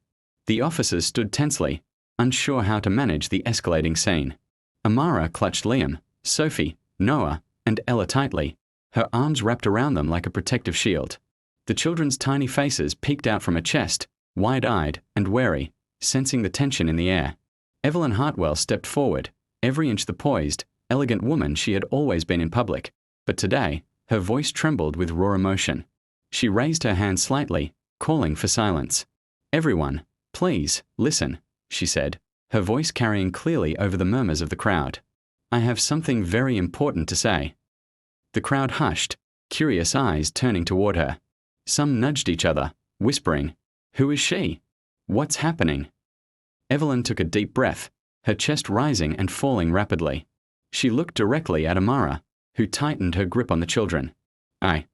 The officers stood tensely, unsure how to manage the escalating scene. Amara clutched Liam, Sophie, Noah, and Ella tightly, her arms wrapped around them like a protective shield. The children's tiny faces peeked out from her chest, wide-eyed and wary, sensing the tension in the air. Evelyn Hartwell stepped forward, every inch the poised, elegant woman she had always been in public, but today, her voice trembled with raw emotion. She raised her hand slightly, calling for silence. Everyone, please, listen, she said, her voice carrying clearly over the murmurs of the crowd. I have something very important to say. The crowd hushed, curious eyes turning toward her. Some nudged each other, whispering, Who is she? What's happening? Evelyn took a deep breath, her chest rising and falling rapidly. She looked directly at Amara, who tightened her grip on the children. I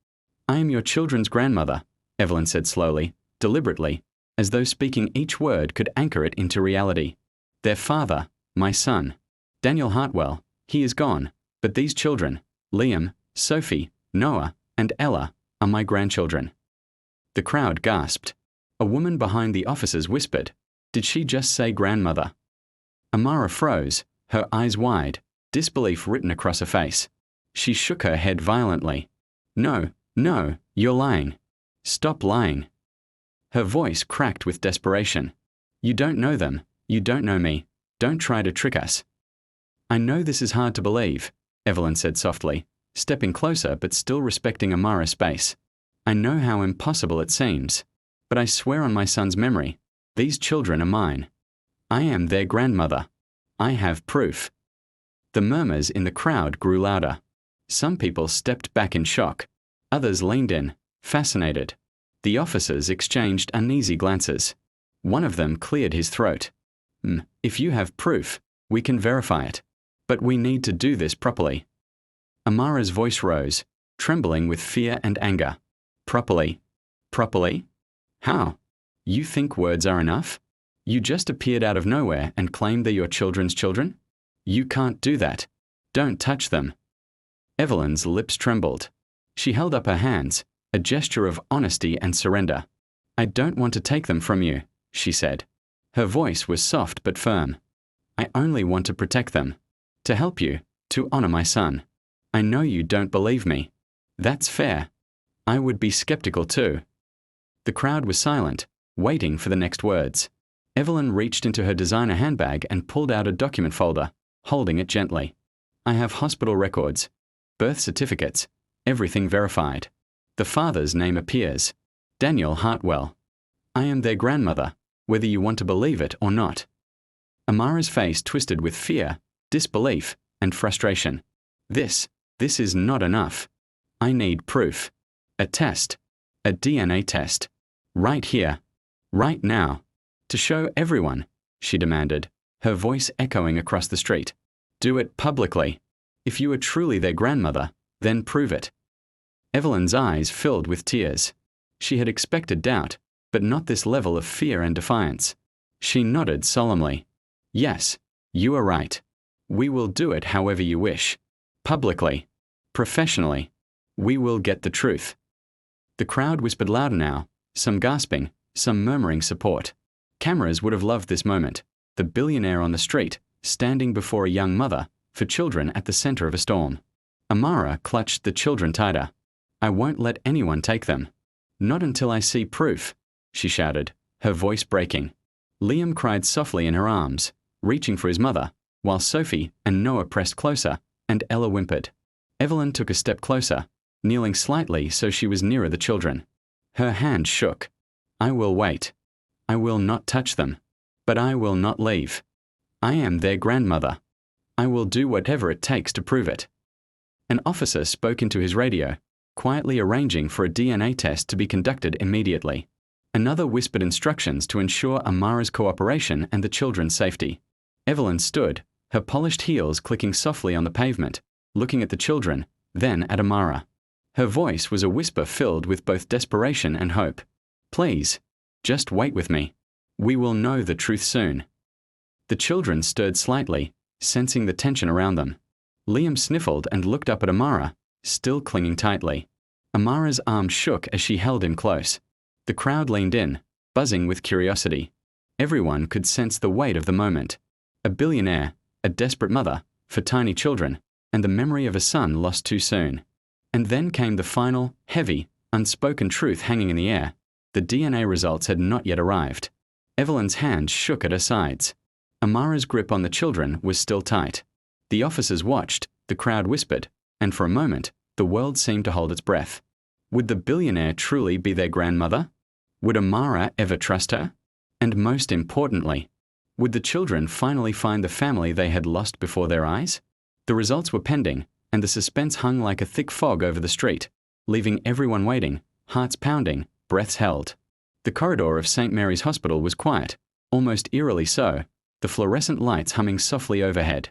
am your children's grandmother, Evelyn said slowly, deliberately, as though speaking each word could anchor it into reality. Their father, my son, Daniel Hartwell, he is gone, but these children, Liam, Sophie, Noah, and Ella, are my grandchildren. The crowd gasped. A woman behind the officers whispered, Did she just say grandmother? Amara froze, her eyes wide, disbelief written across her face. She shook her head violently. No, you're lying. Stop lying. Her voice cracked with desperation. You don't know them. You don't know me. Don't try to trick us. I know this is hard to believe, Evelyn said softly, stepping closer but still respecting Amara's space. I know how impossible it seems, but I swear on my son's memory, these children are mine. I am their grandmother. I have proof. The murmurs in the crowd grew louder. Some people stepped back in shock. Others leaned in, fascinated. The officers exchanged uneasy glances. One of them cleared his throat. If you have proof, we can verify it. But we need to do this properly. Amara's voice rose, trembling with fear and anger. Properly? Properly? How? You think words are enough? You just appeared out of nowhere and claimed they're your children's children? You can't do that. Don't touch them. Evelyn's lips trembled. She held up her hands, a gesture of honesty and surrender. I don't want to take them from you, she said. Her voice was soft but firm. I only want to protect them. To help you, to honor my son. I know you don't believe me. That's fair. I would be skeptical too. The crowd was silent, waiting for the next words. Evelyn reached into her designer handbag and pulled out a document folder, holding it gently. I have hospital records, birth certificates, everything verified. The father's name appears, Daniel Hartwell. I am their grandmother, whether you want to believe it or not. Amara's face twisted with fear, disbelief, and frustration. This is not enough. I need proof. A test. A DNA test. Right here. Right now. To show everyone, she demanded, her voice echoing across the street. Do it publicly. If you are truly their grandmother, then prove it. Evelyn's eyes filled with tears. She had expected doubt, but not this level of fear and defiance. She nodded solemnly. Yes, you are right. We will do it however you wish. Publicly. Professionally. We will get the truth. The crowd whispered louder now, some gasping, some murmuring support. Cameras would have loved this moment, the billionaire on the street, standing before a young mother, for children at the center of a storm. Amara clutched the children tighter. I won't let anyone take them. Not until I see proof, she shouted, her voice breaking. Liam cried softly in her arms, reaching for his mother, while Sophie and Noah pressed closer, and Ella whimpered. Evelyn took a step closer, kneeling slightly so she was nearer the children. Her hand shook. I will wait. I will not touch them. But I will not leave. I am their grandmother. I will do whatever it takes to prove it. An officer spoke into his radio, quietly arranging for a DNA test to be conducted immediately. Another whispered instructions to ensure Amara's cooperation and the children's safety. Evelyn stood, her polished heels clicking softly on the pavement, looking at the children, then at Amara. Her voice was a whisper filled with both desperation and hope. Please, just wait with me. We will know the truth soon. The children stirred slightly, sensing the tension around them. Liam sniffled and looked up at Amara, still clinging tightly. Amara's arm shook as she held him close. The crowd leaned in, buzzing with curiosity. Everyone could sense the weight of the moment. A billionaire, a desperate mother, for tiny children, and the memory of a son lost too soon. And then came the final, heavy, unspoken truth hanging in the air. The DNA results had not yet arrived. Evelyn's hands shook at her sides. Amara's grip on the children was still tight. The officers watched, the crowd whispered, and for a moment, the world seemed to hold its breath. Would the billionaire truly be their grandmother? Would Amara ever trust her? And most importantly, would the children finally find the family they had lost before their eyes? The results were pending, and the suspense hung like a thick fog over the street, leaving everyone waiting, hearts pounding, breaths held. The corridor of St. Mary's Hospital was quiet, almost eerily so, the fluorescent lights humming softly overhead.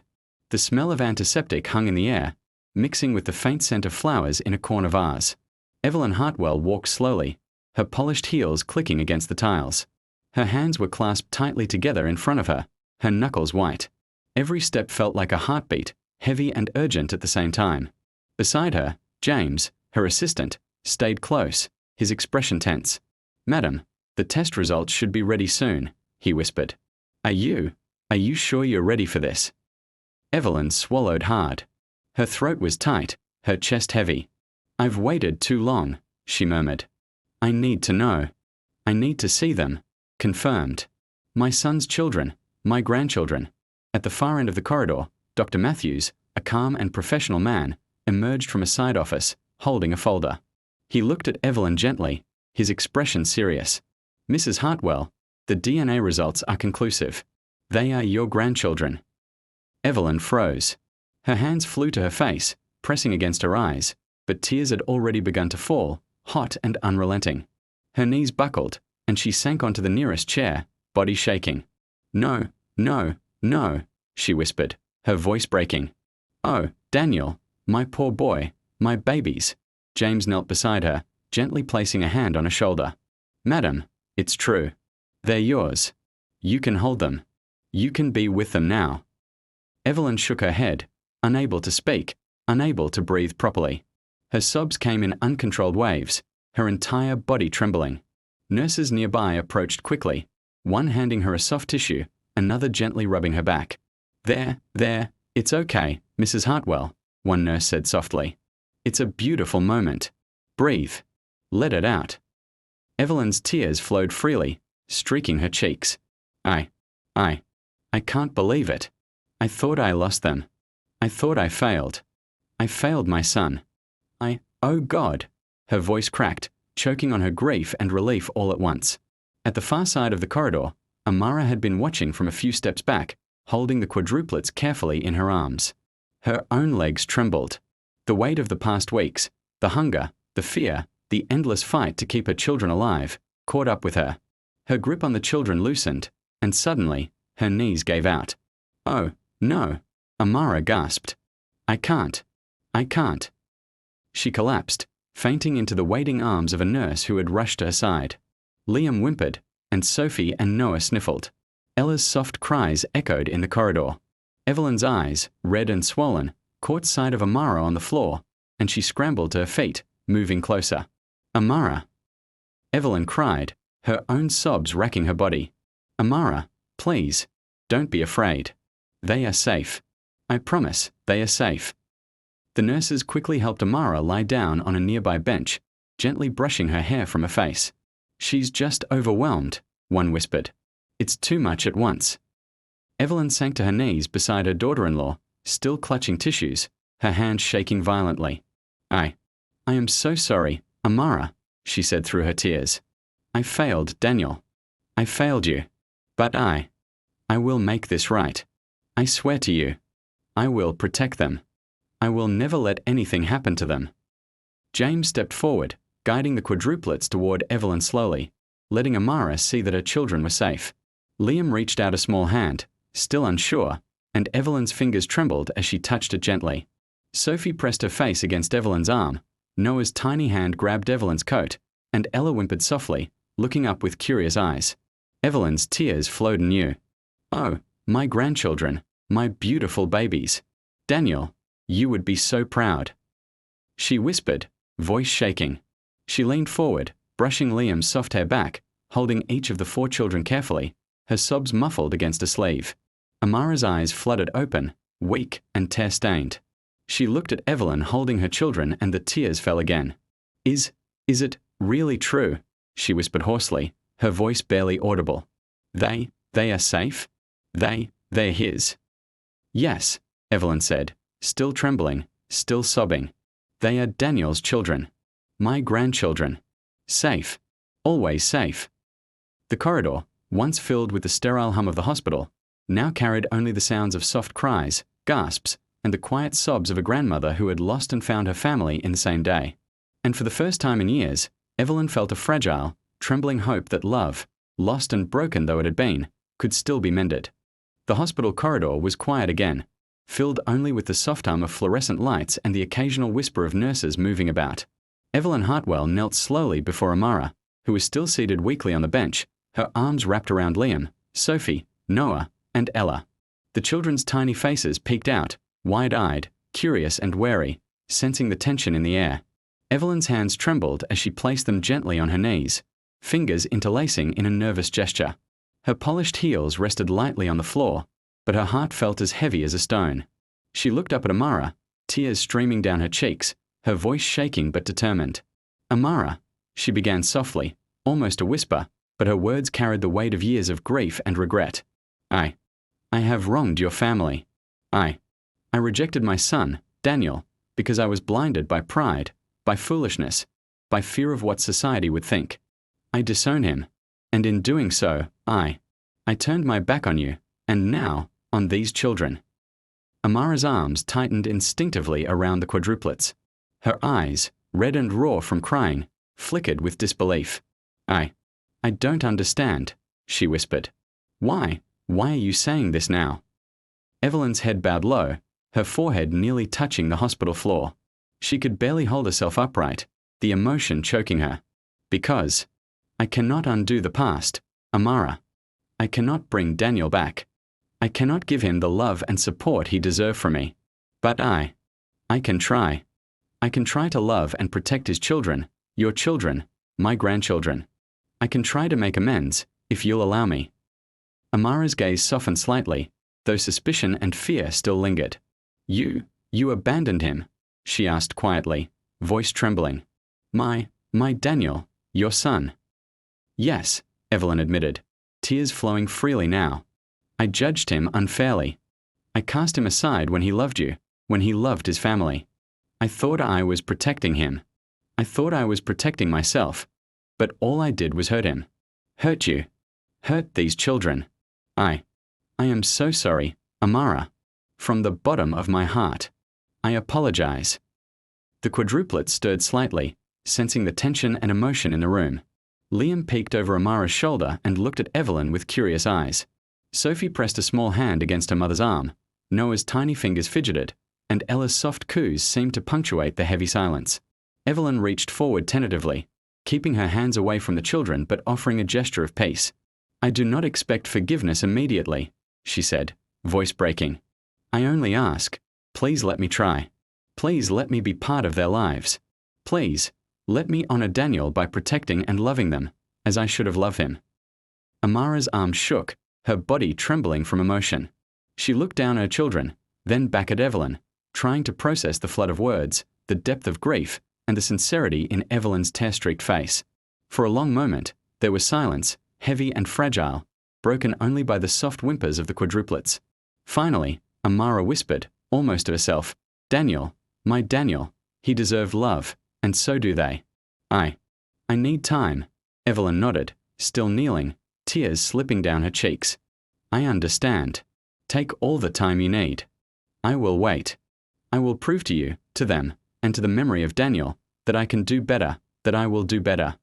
The smell of antiseptic hung in the air, mixing with the faint scent of flowers in a corner vase. Evelyn Hartwell walked slowly, her polished heels clicking against the tiles. Her hands were clasped tightly together in front of her, her knuckles white. Every step felt like a heartbeat, heavy and urgent at the same time. Beside her, James, her assistant, stayed close, his expression tense. "Madam, the test results should be ready soon," he whispered. Are you sure you're ready for this?" Evelyn swallowed hard. Her throat was tight, her chest heavy. "I've waited too long," she murmured. "I need to know. I need to see them. Confirmed. My son's children, my grandchildren." At the far end of the corridor, Dr. Matthews, a calm and professional man, emerged from a side office, holding a folder. He looked at Evelyn gently, his expression serious. "Mrs. Hartwell, the DNA results are conclusive. They are your grandchildren." Evelyn froze. Her hands flew to her face, pressing against her eyes, but tears had already begun to fall, hot and unrelenting. Her knees buckled, and she sank onto the nearest chair, body shaking. "No, no, no," she whispered, her voice breaking. "Oh, Daniel, my poor boy, my babies." James knelt beside her, gently placing a hand on her shoulder. "Madam, it's true. They're yours. You can hold them. You can be with them now." Evelyn shook her head, unable to speak, unable to breathe properly. Her sobs came in uncontrolled waves, her entire body trembling. Nurses nearby approached quickly, one handing her a soft tissue, another gently rubbing her back. There, it's okay, Mrs. Hartwell," one nurse said softly. "It's a beautiful moment. Breathe. Let it out." Evelyn's tears flowed freely, streaking her cheeks. I can't believe it. I thought I lost them. I thought I failed. I failed my son. Oh God." Her voice cracked, choking on her grief and relief all at once. At the far side of the corridor, Amara had been watching from a few steps back, holding the quadruplets carefully in her arms. Her own legs trembled. The weight of the past weeks, the hunger, the fear, the endless fight to keep her children alive, caught up with her. Her grip on the children loosened, and suddenly, her knees gave out. "Oh, no," Amara gasped. I can't. She collapsed, fainting into the waiting arms of a nurse who had rushed to her side. Liam whimpered, and Sophie and Noah sniffled. Ella's soft cries echoed in the corridor. Evelyn's eyes, red and swollen, caught sight of Amara on the floor, and she scrambled to her feet, moving closer. "Amara!" Evelyn cried, her own sobs racking her body. "Amara, please, don't be afraid. They are safe. I promise, they are safe." The nurses quickly helped Amara lie down on a nearby bench, gently brushing her hair from her face. "She's just overwhelmed," one whispered. "It's too much at once." Evelyn sank to her knees beside her daughter-in-law, still clutching tissues, her hands shaking violently. I am so sorry, Amara, she said through her tears. I failed, Daniel. I failed you. But I will make this right. I swear to you. I will protect them. I will never let anything happen to them. James stepped forward, guiding the quadruplets toward Evelyn slowly, letting Amara see that her children were safe. Liam reached out a small hand, still unsure, and Evelyn's fingers trembled as she touched it gently. Sophie pressed her face against Evelyn's arm. Noah's tiny hand grabbed Evelyn's coat, and Ella whimpered softly, looking up with curious eyes. Evelyn's tears flowed anew. Oh, my grandchildren, my beautiful babies. Daniel, you would be so proud. She whispered, voice shaking. She leaned forward, brushing Liam's soft hair back, holding each of the 4 children carefully, her sobs muffled against a sleeve. Amara's eyes flooded open, weak and tear-stained. She looked at Evelyn holding her children and the tears fell again. Is it really true? She whispered hoarsely, her voice barely audible. They are safe? They're his. Yes, Evelyn said, still trembling, still sobbing. They are Daniel's children. My grandchildren. Safe. Always safe. The corridor, once filled with the sterile hum of the hospital, now carried only the sounds of soft cries, gasps, and the quiet sobs of a grandmother who had lost and found her family in the same day. And for the first time in years, Evelyn felt a fragile, trembling hope that love, lost and broken though it had been, could still be mended. The hospital corridor was quiet again, filled only with the soft hum of fluorescent lights and the occasional whisper of nurses moving about. Evelyn Hartwell knelt slowly before Amara, who was still seated weakly on the bench, her arms wrapped around Liam, Sophie, Noah, and Ella. The children's tiny faces peeked out, wide-eyed, curious and wary, sensing the tension in the air. Evelyn's hands trembled as she placed them gently on her knees, fingers interlacing in a nervous gesture. Her polished heels rested lightly on the floor, but her heart felt as heavy as a stone. She looked up at Amara, tears streaming down her cheeks, her voice shaking but determined. Amara, she began softly, almost a whisper, but her words carried the weight of years of grief and regret. I have wronged your family. I rejected my son, Daniel, because I was blinded by pride, by foolishness, by fear of what society would think. I disown him, and in doing so, I turned my back on you, and now, on these children. Amara's arms tightened instinctively around the quadruplets. Her eyes, red and raw from crying, flickered with disbelief. I don't understand, she whispered. Why are you saying this now? Evelyn's head bowed low, her forehead nearly touching the hospital floor. She could barely hold herself upright, the emotion choking her. Because I cannot undo the past, Amara. I cannot bring Daniel back. I cannot give him the love and support he deserved from me. But I can try. I can try to love and protect his children, your children, my grandchildren. I can try to make amends, if you'll allow me. Amara's gaze softened slightly, though suspicion and fear still lingered. You abandoned him, she asked quietly, voice trembling. My Daniel, your son. Yes, Evelyn admitted, tears flowing freely now. I judged him unfairly. I cast him aside when he loved you, when he loved his family. I thought I was protecting him. I thought I was protecting myself. But all I did was hurt him. Hurt you. Hurt these children. I am so sorry, Amara. From the bottom of my heart. I apologize. The quadruplets stirred slightly, sensing the tension and emotion in the room. Liam peeked over Amara's shoulder and looked at Evelyn with curious eyes. Sophie pressed a small hand against her mother's arm. Noah's tiny fingers fidgeted, and Ella's soft coos seemed to punctuate the heavy silence. Evelyn reached forward tentatively, keeping her hands away from the children but offering a gesture of peace. I do not expect forgiveness immediately, she said, voice breaking. I only ask, please let me try. Please let me be part of their lives. Please, let me honor Daniel by protecting and loving them, as I should have loved him. Amara's arm shook, her body trembling from emotion. She looked down at her children, then back at Evelyn, trying to process the flood of words, the depth of grief, and the sincerity in Evelyn's tear-streaked face. For a long moment, there was silence, heavy and fragile, broken only by the soft whimpers of the quadruplets. Finally, Amara whispered, almost to herself, Daniel, my Daniel, he deserved love, and so do they. I need time. Evelyn nodded, still kneeling, tears slipping down her cheeks. I understand. Take all the time you need. I will wait. I will prove to you, to them, and to the memory of Daniel, that I can do better, that I will do better.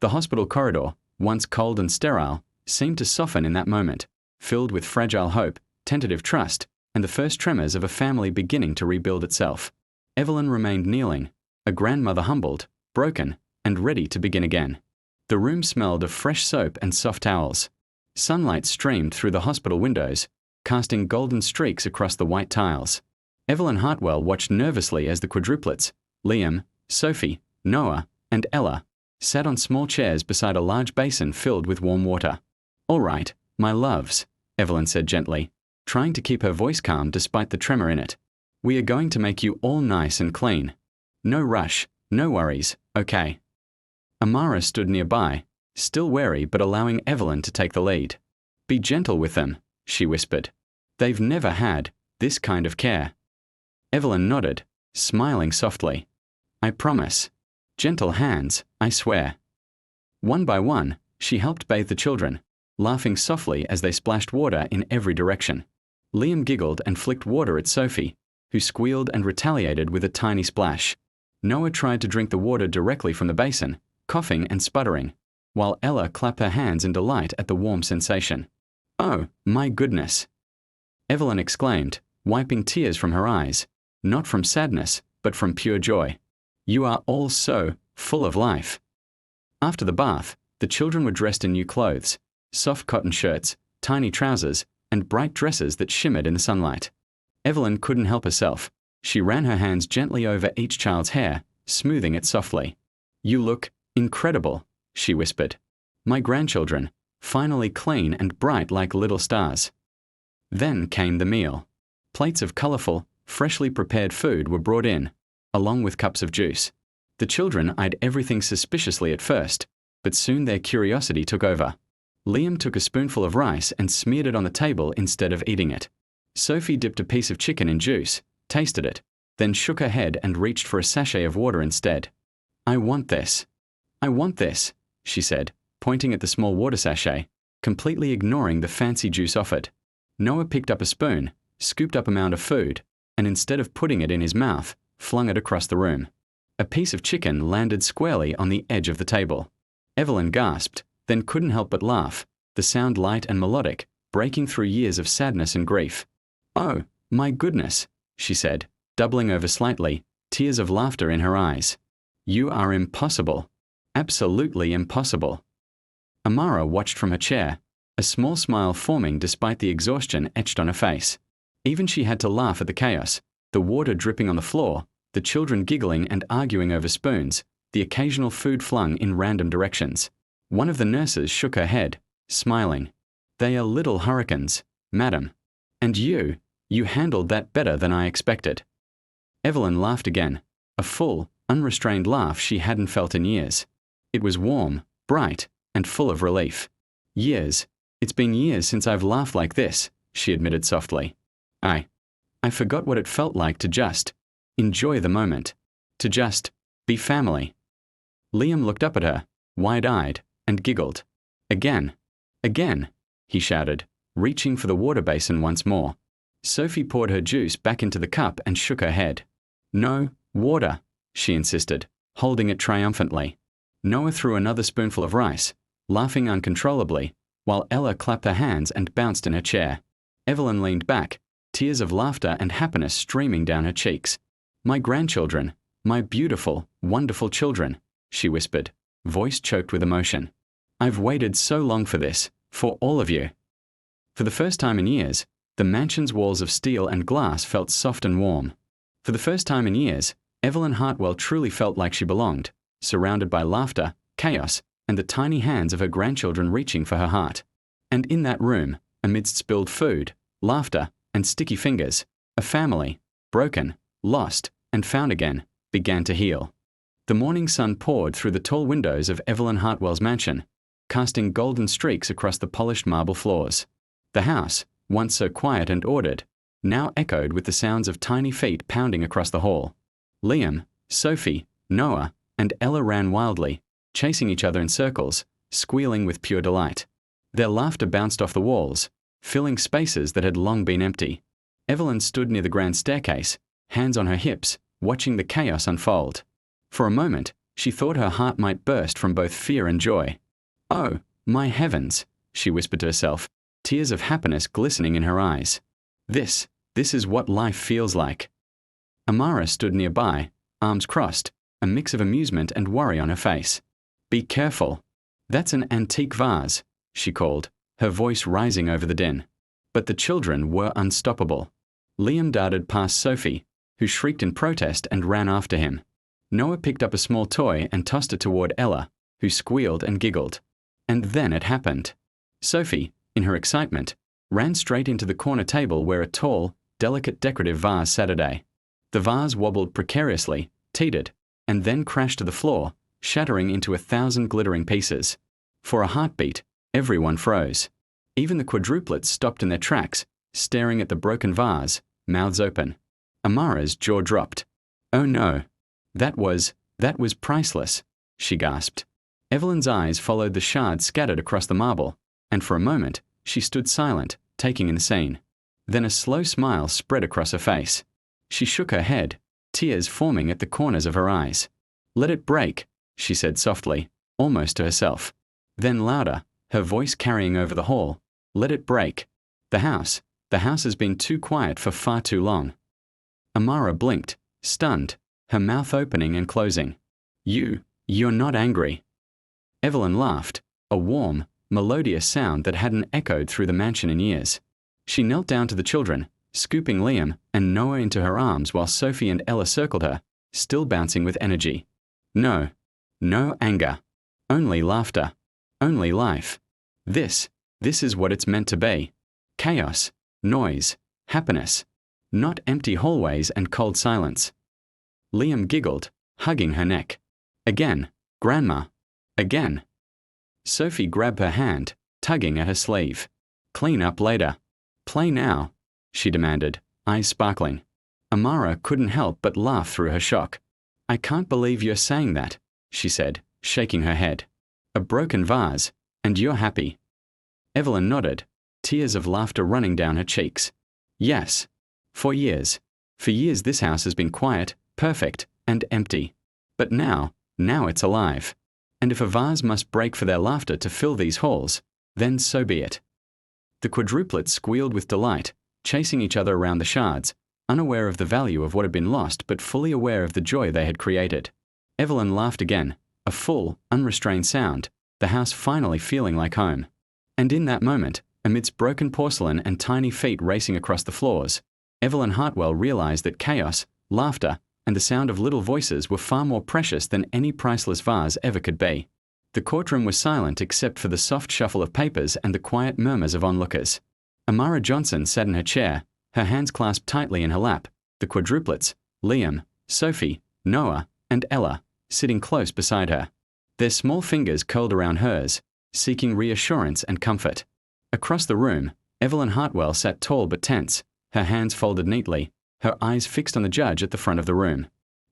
The hospital corridor, once cold and sterile, seemed to soften in that moment, filled with fragile hope, tentative trust, and the first tremors of a family beginning to rebuild itself. Evelyn remained kneeling, a grandmother humbled, broken, and ready to begin again. The room smelled of fresh soap and soft towels. Sunlight streamed through the hospital windows, casting golden streaks across the white tiles. Evelyn Hartwell watched nervously as the quadruplets, Liam, Sophie, Noah, and Ella, sat on small chairs beside a large basin filled with warm water. "All right, my loves," Evelyn said gently, trying to keep her voice calm despite the tremor in it. "We are going to make you all nice and clean. No rush, no worries, okay?" Amara stood nearby, still wary but allowing Evelyn to take the lead. "Be gentle with them," she whispered. "They've never had this kind of care." Evelyn nodded, smiling softly. "I promise. Gentle hands, I swear." One by one, she helped bathe the children, laughing softly as they splashed water in every direction. Liam giggled and flicked water at Sophie, who squealed and retaliated with a tiny splash. Noah tried to drink the water directly from the basin, coughing and sputtering, while Ella clapped her hands in delight at the warm sensation. "Oh, my goodness!" Evelyn exclaimed, wiping tears from her eyes, not from sadness, but from pure joy. "You are all so full of life." After the bath, the children were dressed in new clothes, soft cotton shirts, tiny trousers, and bright dresses that shimmered in the sunlight. Evelyn couldn't help herself. She ran her hands gently over each child's hair, smoothing it softly. "You look incredible," she whispered. "My grandchildren, finally clean and bright like little stars." Then came the meal. Plates of colorful, freshly prepared food were brought in, along with cups of juice. The children eyed everything suspiciously at first, but soon their curiosity took over. Liam took a spoonful of rice and smeared it on the table instead of eating it. Sophie dipped a piece of chicken in juice, tasted it, then shook her head and reached for a sachet of water instead. "I want this. I want this," she said, pointing at the small water sachet, completely ignoring the fancy juice offered. Noah picked up a spoon, scooped up a mound of food, and instead of putting it in his mouth, flung it across the room. A piece of chicken landed squarely on the edge of the table. Evelyn gasped, then couldn't help but laugh, the sound light and melodic, breaking through years of sadness and grief. "Oh, my goodness," she said, doubling over slightly, tears of laughter in her eyes. "You are impossible. Absolutely impossible." Amara watched from her chair, a small smile forming despite the exhaustion etched on her face. Even she had to laugh at the chaos, the water dripping on the floor, the children giggling and arguing over spoons, the occasional food flung in random directions. One of the nurses shook her head, smiling. "They are little hurricanes, madam. And you handled that better than I expected." Evelyn laughed again, a full, unrestrained laugh she hadn't felt in years. It was warm, bright, and full of relief. "Years. It's been years since I've laughed like this," she admitted softly. I forgot what it felt like to just enjoy the moment, to just be family." Liam looked up at her, wide-eyed, and giggled. "Again, again," he shouted, reaching for the water basin once more. Sophie poured her juice back into the cup and shook her head. "No, water," she insisted, holding it triumphantly. Noah threw another spoonful of rice, laughing uncontrollably, while Ella clapped her hands and bounced in her chair. Evelyn leaned back, tears of laughter and happiness streaming down her cheeks. "My grandchildren, my beautiful, wonderful children," she whispered, voice choked with emotion. "I've waited so long for this, for all of you." For the first time in years, the mansion's walls of steel and glass felt soft and warm. For the first time in years, Evelyn Hartwell truly felt like she belonged, surrounded by laughter, chaos, and the tiny hands of her grandchildren reaching for her heart. And in that room, amidst spilled food, laughter, and sticky fingers, a family, broken, lost, and found again, began to heal. The morning sun poured through the tall windows of Evelyn Hartwell's mansion, casting golden streaks across the polished marble floors. The house, once so quiet and ordered, now echoed with the sounds of tiny feet pounding across the hall. Liam, Sophie, Noah, and Ella ran wildly, chasing each other in circles, squealing with pure delight. Their laughter bounced off the walls, filling spaces that had long been empty. Evelyn stood near the grand staircase, hands on her hips, watching the chaos unfold. For a moment, she thought her heart might burst from both fear and joy. "Oh, my heavens," she whispered to herself, tears of happiness glistening in her eyes. This is what life feels like." Amara stood nearby, arms crossed, a mix of amusement and worry on her face. "Be careful. That's an antique vase," she called, her voice rising over the din. But the children were unstoppable. Liam darted past Sophie, who shrieked in protest and ran after him. Noah picked up a small toy and tossed it toward Ella, who squealed and giggled. And then it happened. Sophie, in her excitement, ran straight into the corner table where a tall, delicate decorative vase sat. The vase wobbled precariously, teetered, and then crashed to the floor, shattering into 1,000 glittering pieces. For a heartbeat, everyone froze. Even the quadruplets stopped in their tracks, staring at the broken vase, mouths open. Amara's jaw dropped. "Oh no. That was priceless," she gasped. Evelyn's eyes followed the shards scattered across the marble, and for a moment, she stood silent, taking in the scene. Then a slow smile spread across her face. She shook her head, tears forming at the corners of her eyes. "Let it break," she said softly, almost to herself. Then louder, her voice carrying over the hall. "Let it break. The house has been too quiet for far too long." Amara blinked, stunned, her mouth opening and closing. You're not angry." Evelyn laughed, a warm, melodious sound that hadn't echoed through the mansion in years. She knelt down to the children, scooping Liam and Noah into her arms while Sophie and Ella circled her, still bouncing with energy. No anger. Only laughter. Only life. This is what it's meant to be. Chaos, noise, happiness. Not empty hallways and cold silence. Liam giggled, hugging her neck. "Again, Grandma. Again." Sophie grabbed her hand, tugging at her sleeve. "Clean up later. Play now," she demanded, eyes sparkling. Amara couldn't help but laugh through her shock. "I can't believe you're saying that," she said, shaking her head. "A broken vase, and you're happy." Evelyn nodded, tears of laughter running down her cheeks. "Yes. For years this house has been quiet, perfect, and empty. But now it's alive. And if a vase must break for their laughter to fill these halls, then so be it." The quadruplets squealed with delight, chasing each other around the shards, unaware of the value of what had been lost but fully aware of the joy they had created. Evelyn laughed again, a full, unrestrained sound, the house finally feeling like home. And in that moment, amidst broken porcelain and tiny feet racing across the floors, Evelyn Hartwell realized that chaos, laughter, and the sound of little voices were far more precious than any priceless vase ever could be. The courtroom was silent except for the soft shuffle of papers and the quiet murmurs of onlookers. Amara Johnson sat in her chair, her hands clasped tightly in her lap, the quadruplets, Liam, Sophie, Noah, and Ella, sitting close beside her. Their small fingers curled around hers, seeking reassurance and comfort. Across the room, Evelyn Hartwell sat tall but tense, her hands folded neatly, her eyes fixed on the judge at the front of the room.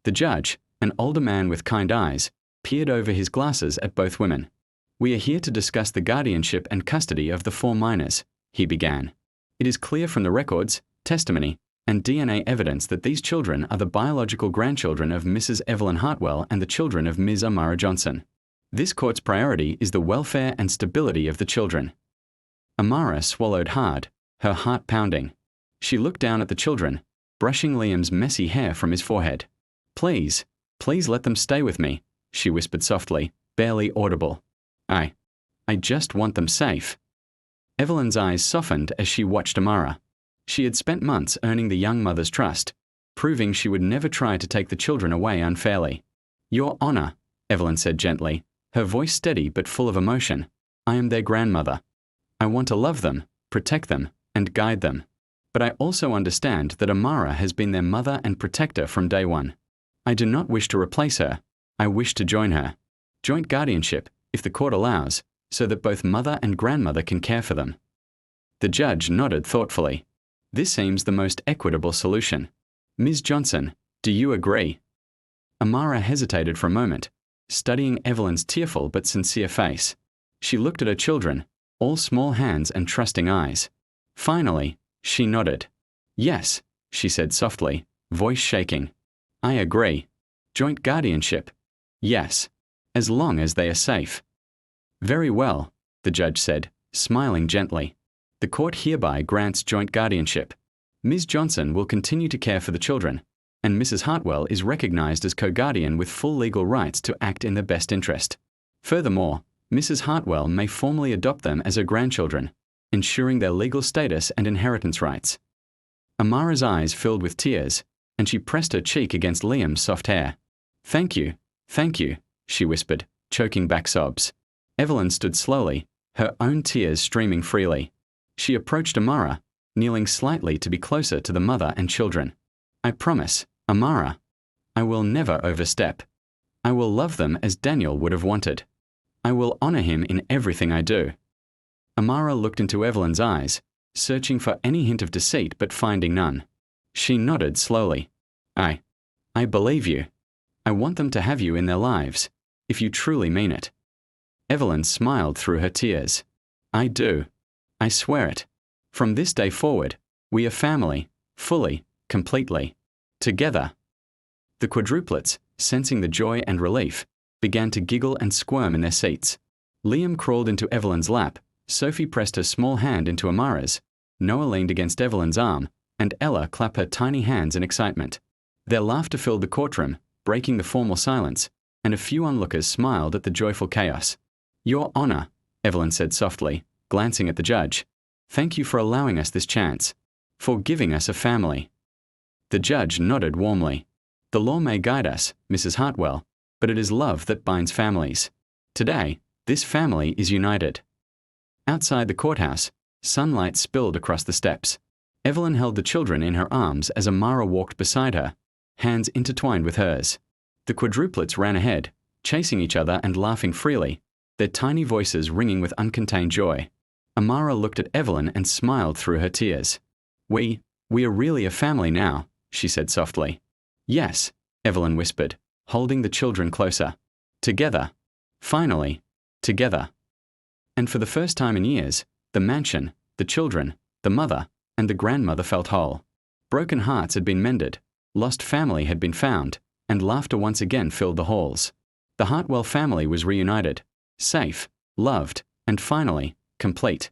The judge, an older man with kind eyes, peered over his glasses at both women. "We are here to discuss the guardianship and custody of the 4 minors," he began. "It is clear from the records, testimony, and DNA evidence that these children are the biological grandchildren of Mrs. Evelyn Hartwell and the children of Ms. Amara Johnson. This court's priority is the welfare and stability of the children." Amara swallowed hard, her heart pounding. She looked down at the children, brushing Liam's messy hair from his forehead. Please let them stay with me," she whispered softly, barely audible. I just want them safe." Evelyn's eyes softened as she watched Amara. She had spent months earning the young mother's trust, proving she would never try to take the children away unfairly. "Your Honor," Evelyn said gently, her voice steady but full of emotion. "I am their grandmother. I want to love them, protect them, and guide them. But I also understand that Amara has been their mother and protector from day one. I do not wish to replace her. I wish to join her. Joint guardianship, if the court allows, so that both mother and grandmother can care for them." The judge nodded thoughtfully. "This seems the most equitable solution. Ms. Johnson, do you agree?" Amara hesitated for a moment, studying Evelyn's tearful but sincere face. She looked at her children, all small hands and trusting eyes. Finally, she nodded. Yes, she said softly, voice shaking. I agree. Joint guardianship. Yes. As long as they are safe. Very well, the judge said, smiling gently. The court hereby grants joint guardianship. Ms. Johnson will continue to care for the children, and Mrs. Hartwell is recognized as co-guardian with full legal rights to act in their best interest. Furthermore, Mrs. Hartwell may formally adopt them as her grandchildren, ensuring their legal status and inheritance rights. Amara's eyes filled with tears, and she pressed her cheek against Liam's soft hair. Thank you, she whispered, choking back sobs. Evelyn stood slowly, her own tears streaming freely. She approached Amara, kneeling slightly to be closer to the mother and children. I promise, Amara. I will never overstep. I will love them as Daniel would have wanted. I will honor him in everything I do. Amara looked into Evelyn's eyes, searching for any hint of deceit but finding none. She nodded slowly. I believe you. I want them to have you in their lives, if you truly mean it. Evelyn smiled through her tears. I do. I swear it. From this day forward, we are family, fully, completely. Together. The quadruplets, sensing the joy and relief, began to giggle and squirm in their seats. Liam crawled into Evelyn's lap, Sophie pressed her small hand into Amara's, Noah leaned against Evelyn's arm, and Ella clapped her tiny hands in excitement. Their laughter filled the courtroom, breaking the formal silence, and a few onlookers smiled at the joyful chaos. Your Honor, Evelyn said softly, glancing at the judge. Thank you for allowing us this chance. For giving us a family. The judge nodded warmly. The law may guide us, Mrs. Hartwell, but it is love that binds families. Today, this family is united. Outside the courthouse, sunlight spilled across the steps. Evelyn held the children in her arms as Amara walked beside her, hands intertwined with hers. The quadruplets ran ahead, chasing each other and laughing freely, their tiny voices ringing with uncontained joy. Amara looked at Evelyn and smiled through her tears. We are really a family now, she said softly. Yes, Evelyn whispered, holding the children closer. Together. Finally, together. And for the first time in years, the mansion, the children, the mother, and the grandmother felt whole. Broken hearts had been mended, lost family had been found, and laughter once again filled the halls. The Hartwell family was reunited, safe, loved, and finally, complete.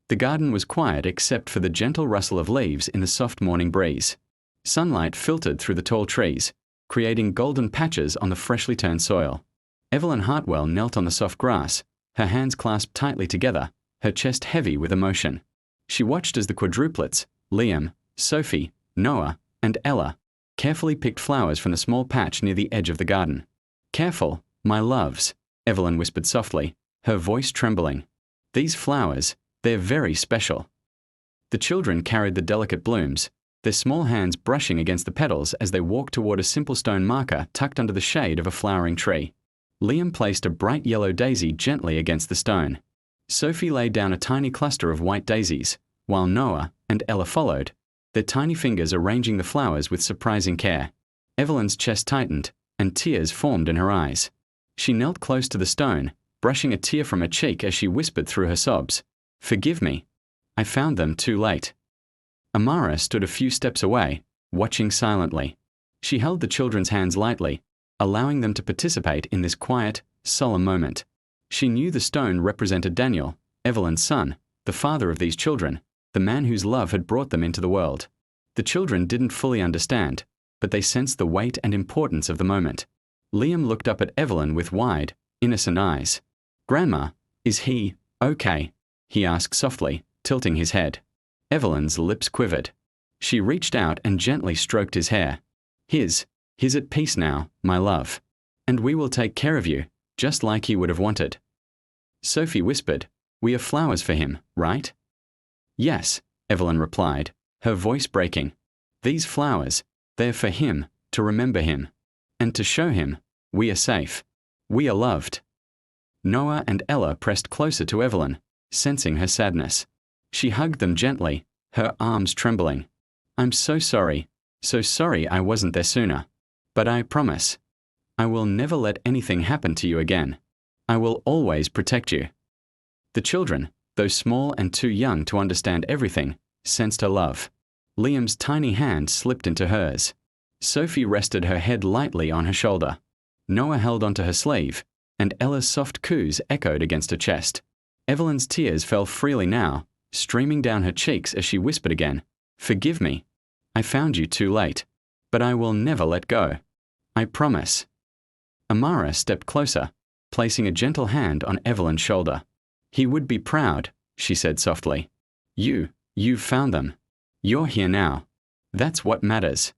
The garden was quiet except for the gentle rustle of leaves in the soft morning breeze. Sunlight filtered through the tall trees, creating golden patches on the freshly turned soil. Evelyn Hartwell knelt on the soft grass, her hands clasped tightly together, her chest heavy with emotion. She watched as the quadruplets, Liam, Sophie, Noah, and Ella, carefully picked flowers from the small patch near the edge of the garden. Careful, my loves, Evelyn whispered softly, her voice trembling. These flowers, they're very special. The children carried the delicate blooms, their small hands brushing against the petals as they walked toward a simple stone marker tucked under the shade of a flowering tree. Liam placed a bright yellow daisy gently against the stone. Sophie laid down a tiny cluster of white daisies, while Noah and Ella followed, their tiny fingers arranging the flowers with surprising care. Evelyn's chest tightened, and tears formed in her eyes. She knelt close to the stone, brushing a tear from her cheek as she whispered through her sobs, Forgive me. I found them too late. Amara stood a few steps away, watching silently. She held the children's hands lightly, allowing them to participate in this quiet, solemn moment. She knew the stone represented Daniel, Evelyn's son, the father of these children, the man whose love had brought them into the world. The children didn't fully understand, but they sensed the weight and importance of the moment. Liam looked up at Evelyn with wide, innocent eyes. Grandma, is he okay? He asked softly, tilting his head. Evelyn's lips quivered. She reached out and gently stroked his hair. He's at peace now, my love. And we will take care of you, just like he would have wanted. Sophie whispered, We are flowers for him, right? Yes, Evelyn replied, her voice breaking. These flowers, they're for him, to remember him. And to show him, we are safe. We are loved. Noah and Ella pressed closer to Evelyn, sensing her sadness. She hugged them gently, her arms trembling. I'm so sorry I wasn't there sooner. But I promise. I will never let anything happen to you again. I will always protect you. The children, though small and too young to understand everything, sensed her love. Liam's tiny hand slipped into hers. Sophie rested her head lightly on her shoulder. Noah held onto her sleeve, and Ella's soft coos echoed against her chest. Evelyn's tears fell freely now, streaming down her cheeks as she whispered again, "Forgive me. I found you too late. But I will never let go. I promise." Amara stepped closer, placing a gentle hand on Evelyn's shoulder. "He would be proud," she said softly. You've found them. You're here now. That's what matters."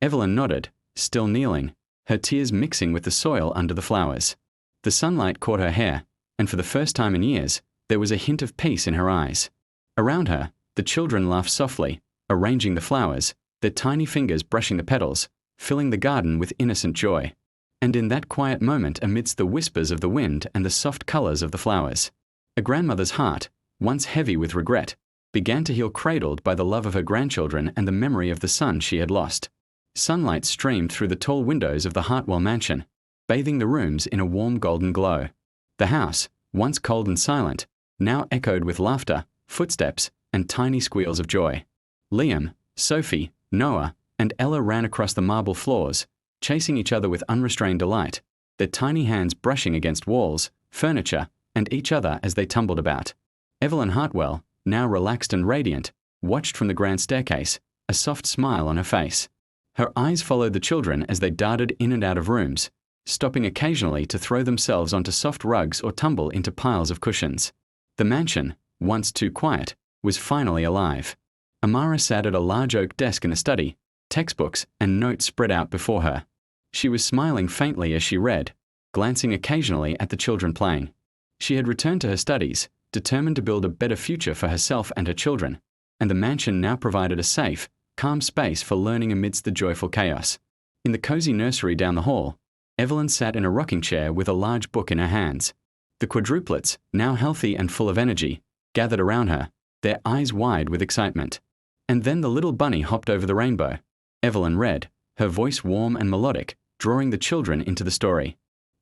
Evelyn nodded, still kneeling, her tears mixing with the soil under the flowers. The sunlight caught her hair, and for the first time in years, there was a hint of peace in her eyes. Around her, the children laughed softly, arranging the flowers, their tiny fingers brushing the petals, filling the garden with innocent joy. And in that quiet moment, amidst the whispers of the wind and the soft colors of the flowers, a grandmother's heart, once heavy with regret, began to heal, cradled by the love of her grandchildren and the memory of the son she had lost. Sunlight streamed through the tall windows of the Hartwell mansion, bathing the rooms in a warm golden glow. The house, once cold and silent, now echoed with laughter, footsteps, and tiny squeals of joy. Liam, Sophie, Noah, and Ella ran across the marble floors, chasing each other with unrestrained delight, their tiny hands brushing against walls, furniture, and each other as they tumbled about. Evelyn Hartwell, now relaxed and radiant, watched from the grand staircase, a soft smile on her face. Her eyes followed the children as they darted in and out of rooms, stopping occasionally to throw themselves onto soft rugs or tumble into piles of cushions. The mansion, once too quiet, was finally alive. Amara sat at a large oak desk in the study, textbooks and notes spread out before her. She was smiling faintly as she read, glancing occasionally at the children playing. She had returned to her studies, determined to build a better future for herself and her children, and the mansion now provided a safe, calm space for learning amidst the joyful chaos. In the cozy nursery down the hall, Evelyn sat in a rocking chair with a large book in her hands. The quadruplets, now healthy and full of energy, gathered around her, their eyes wide with excitement. And then the little bunny hopped over the rainbow. Evelyn read, her voice warm and melodic, drawing the children into the story.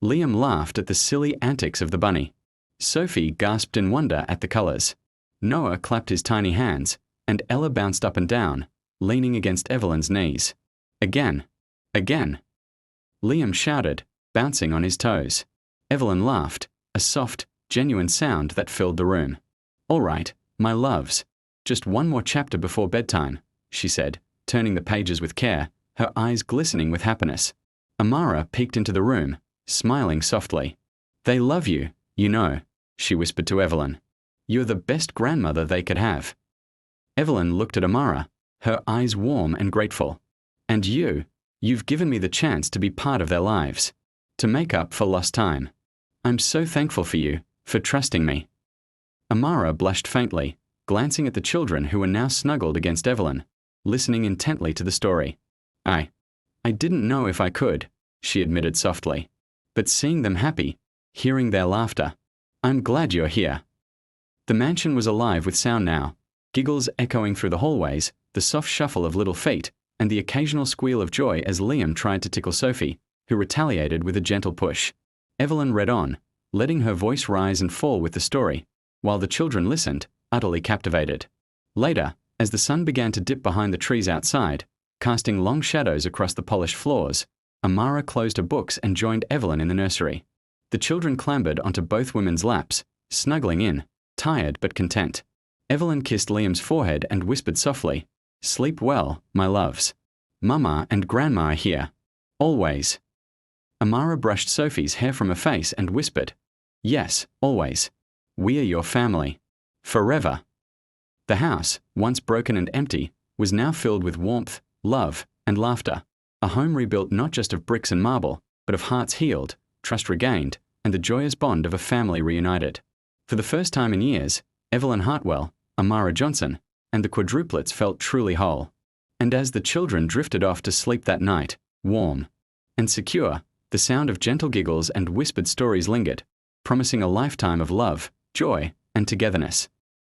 Liam laughed at the silly antics of the bunny. Sophie gasped in wonder at the colors. Noah clapped his tiny hands, and Ella bounced up and down, leaning against Evelyn's knees. Again. Again. Liam shouted, bouncing on his toes. Evelyn laughed, a soft, genuine sound that filled the room. "All right, my loves. Just one more chapter before bedtime," she said, turning the pages with care, her eyes glistening with happiness. Amara peeked into the room, smiling softly. "They love you, you know," she whispered to Evelyn. "You're the best grandmother they could have." Evelyn looked at Amara, her eyes warm and grateful. "And you've given me the chance to be part of their lives, to make up for lost time. I'm so thankful for you, for trusting me." Amara blushed faintly, glancing at the children who were now snuggled against Evelyn, listening intently to the story. I didn't know if I could," she admitted softly. "But seeing them happy, hearing their laughter, I'm glad you're here." The mansion was alive with sound now, giggles echoing through the hallways, the soft shuffle of little feet, and the occasional squeal of joy as Liam tried to tickle Sophie, who retaliated with a gentle push. Evelyn read on, letting her voice rise and fall with the story, while the children listened, utterly captivated. Later, as the sun began to dip behind the trees outside, casting long shadows across the polished floors, Amara closed her books and joined Evelyn in the nursery. The children clambered onto both women's laps, snuggling in, tired but content. Evelyn kissed Liam's forehead and whispered softly, "Sleep well, my loves. Mama and Grandma are here. Always." Amara brushed Sophie's hair from her face and whispered, "Yes, always. We are your family. Forever." The house, once broken and empty, was now filled with warmth, love, and laughter, a home rebuilt not just of bricks and marble, but of hearts healed, trust regained, and the joyous bond of a family reunited. For the first time in years, Evelyn Hartwell, Amara Johnson, and the quadruplets felt truly whole. And as the children drifted off to sleep that night, warm and secure, the sound of gentle giggles and whispered stories lingered, promising a lifetime of love, joy, and togetherness.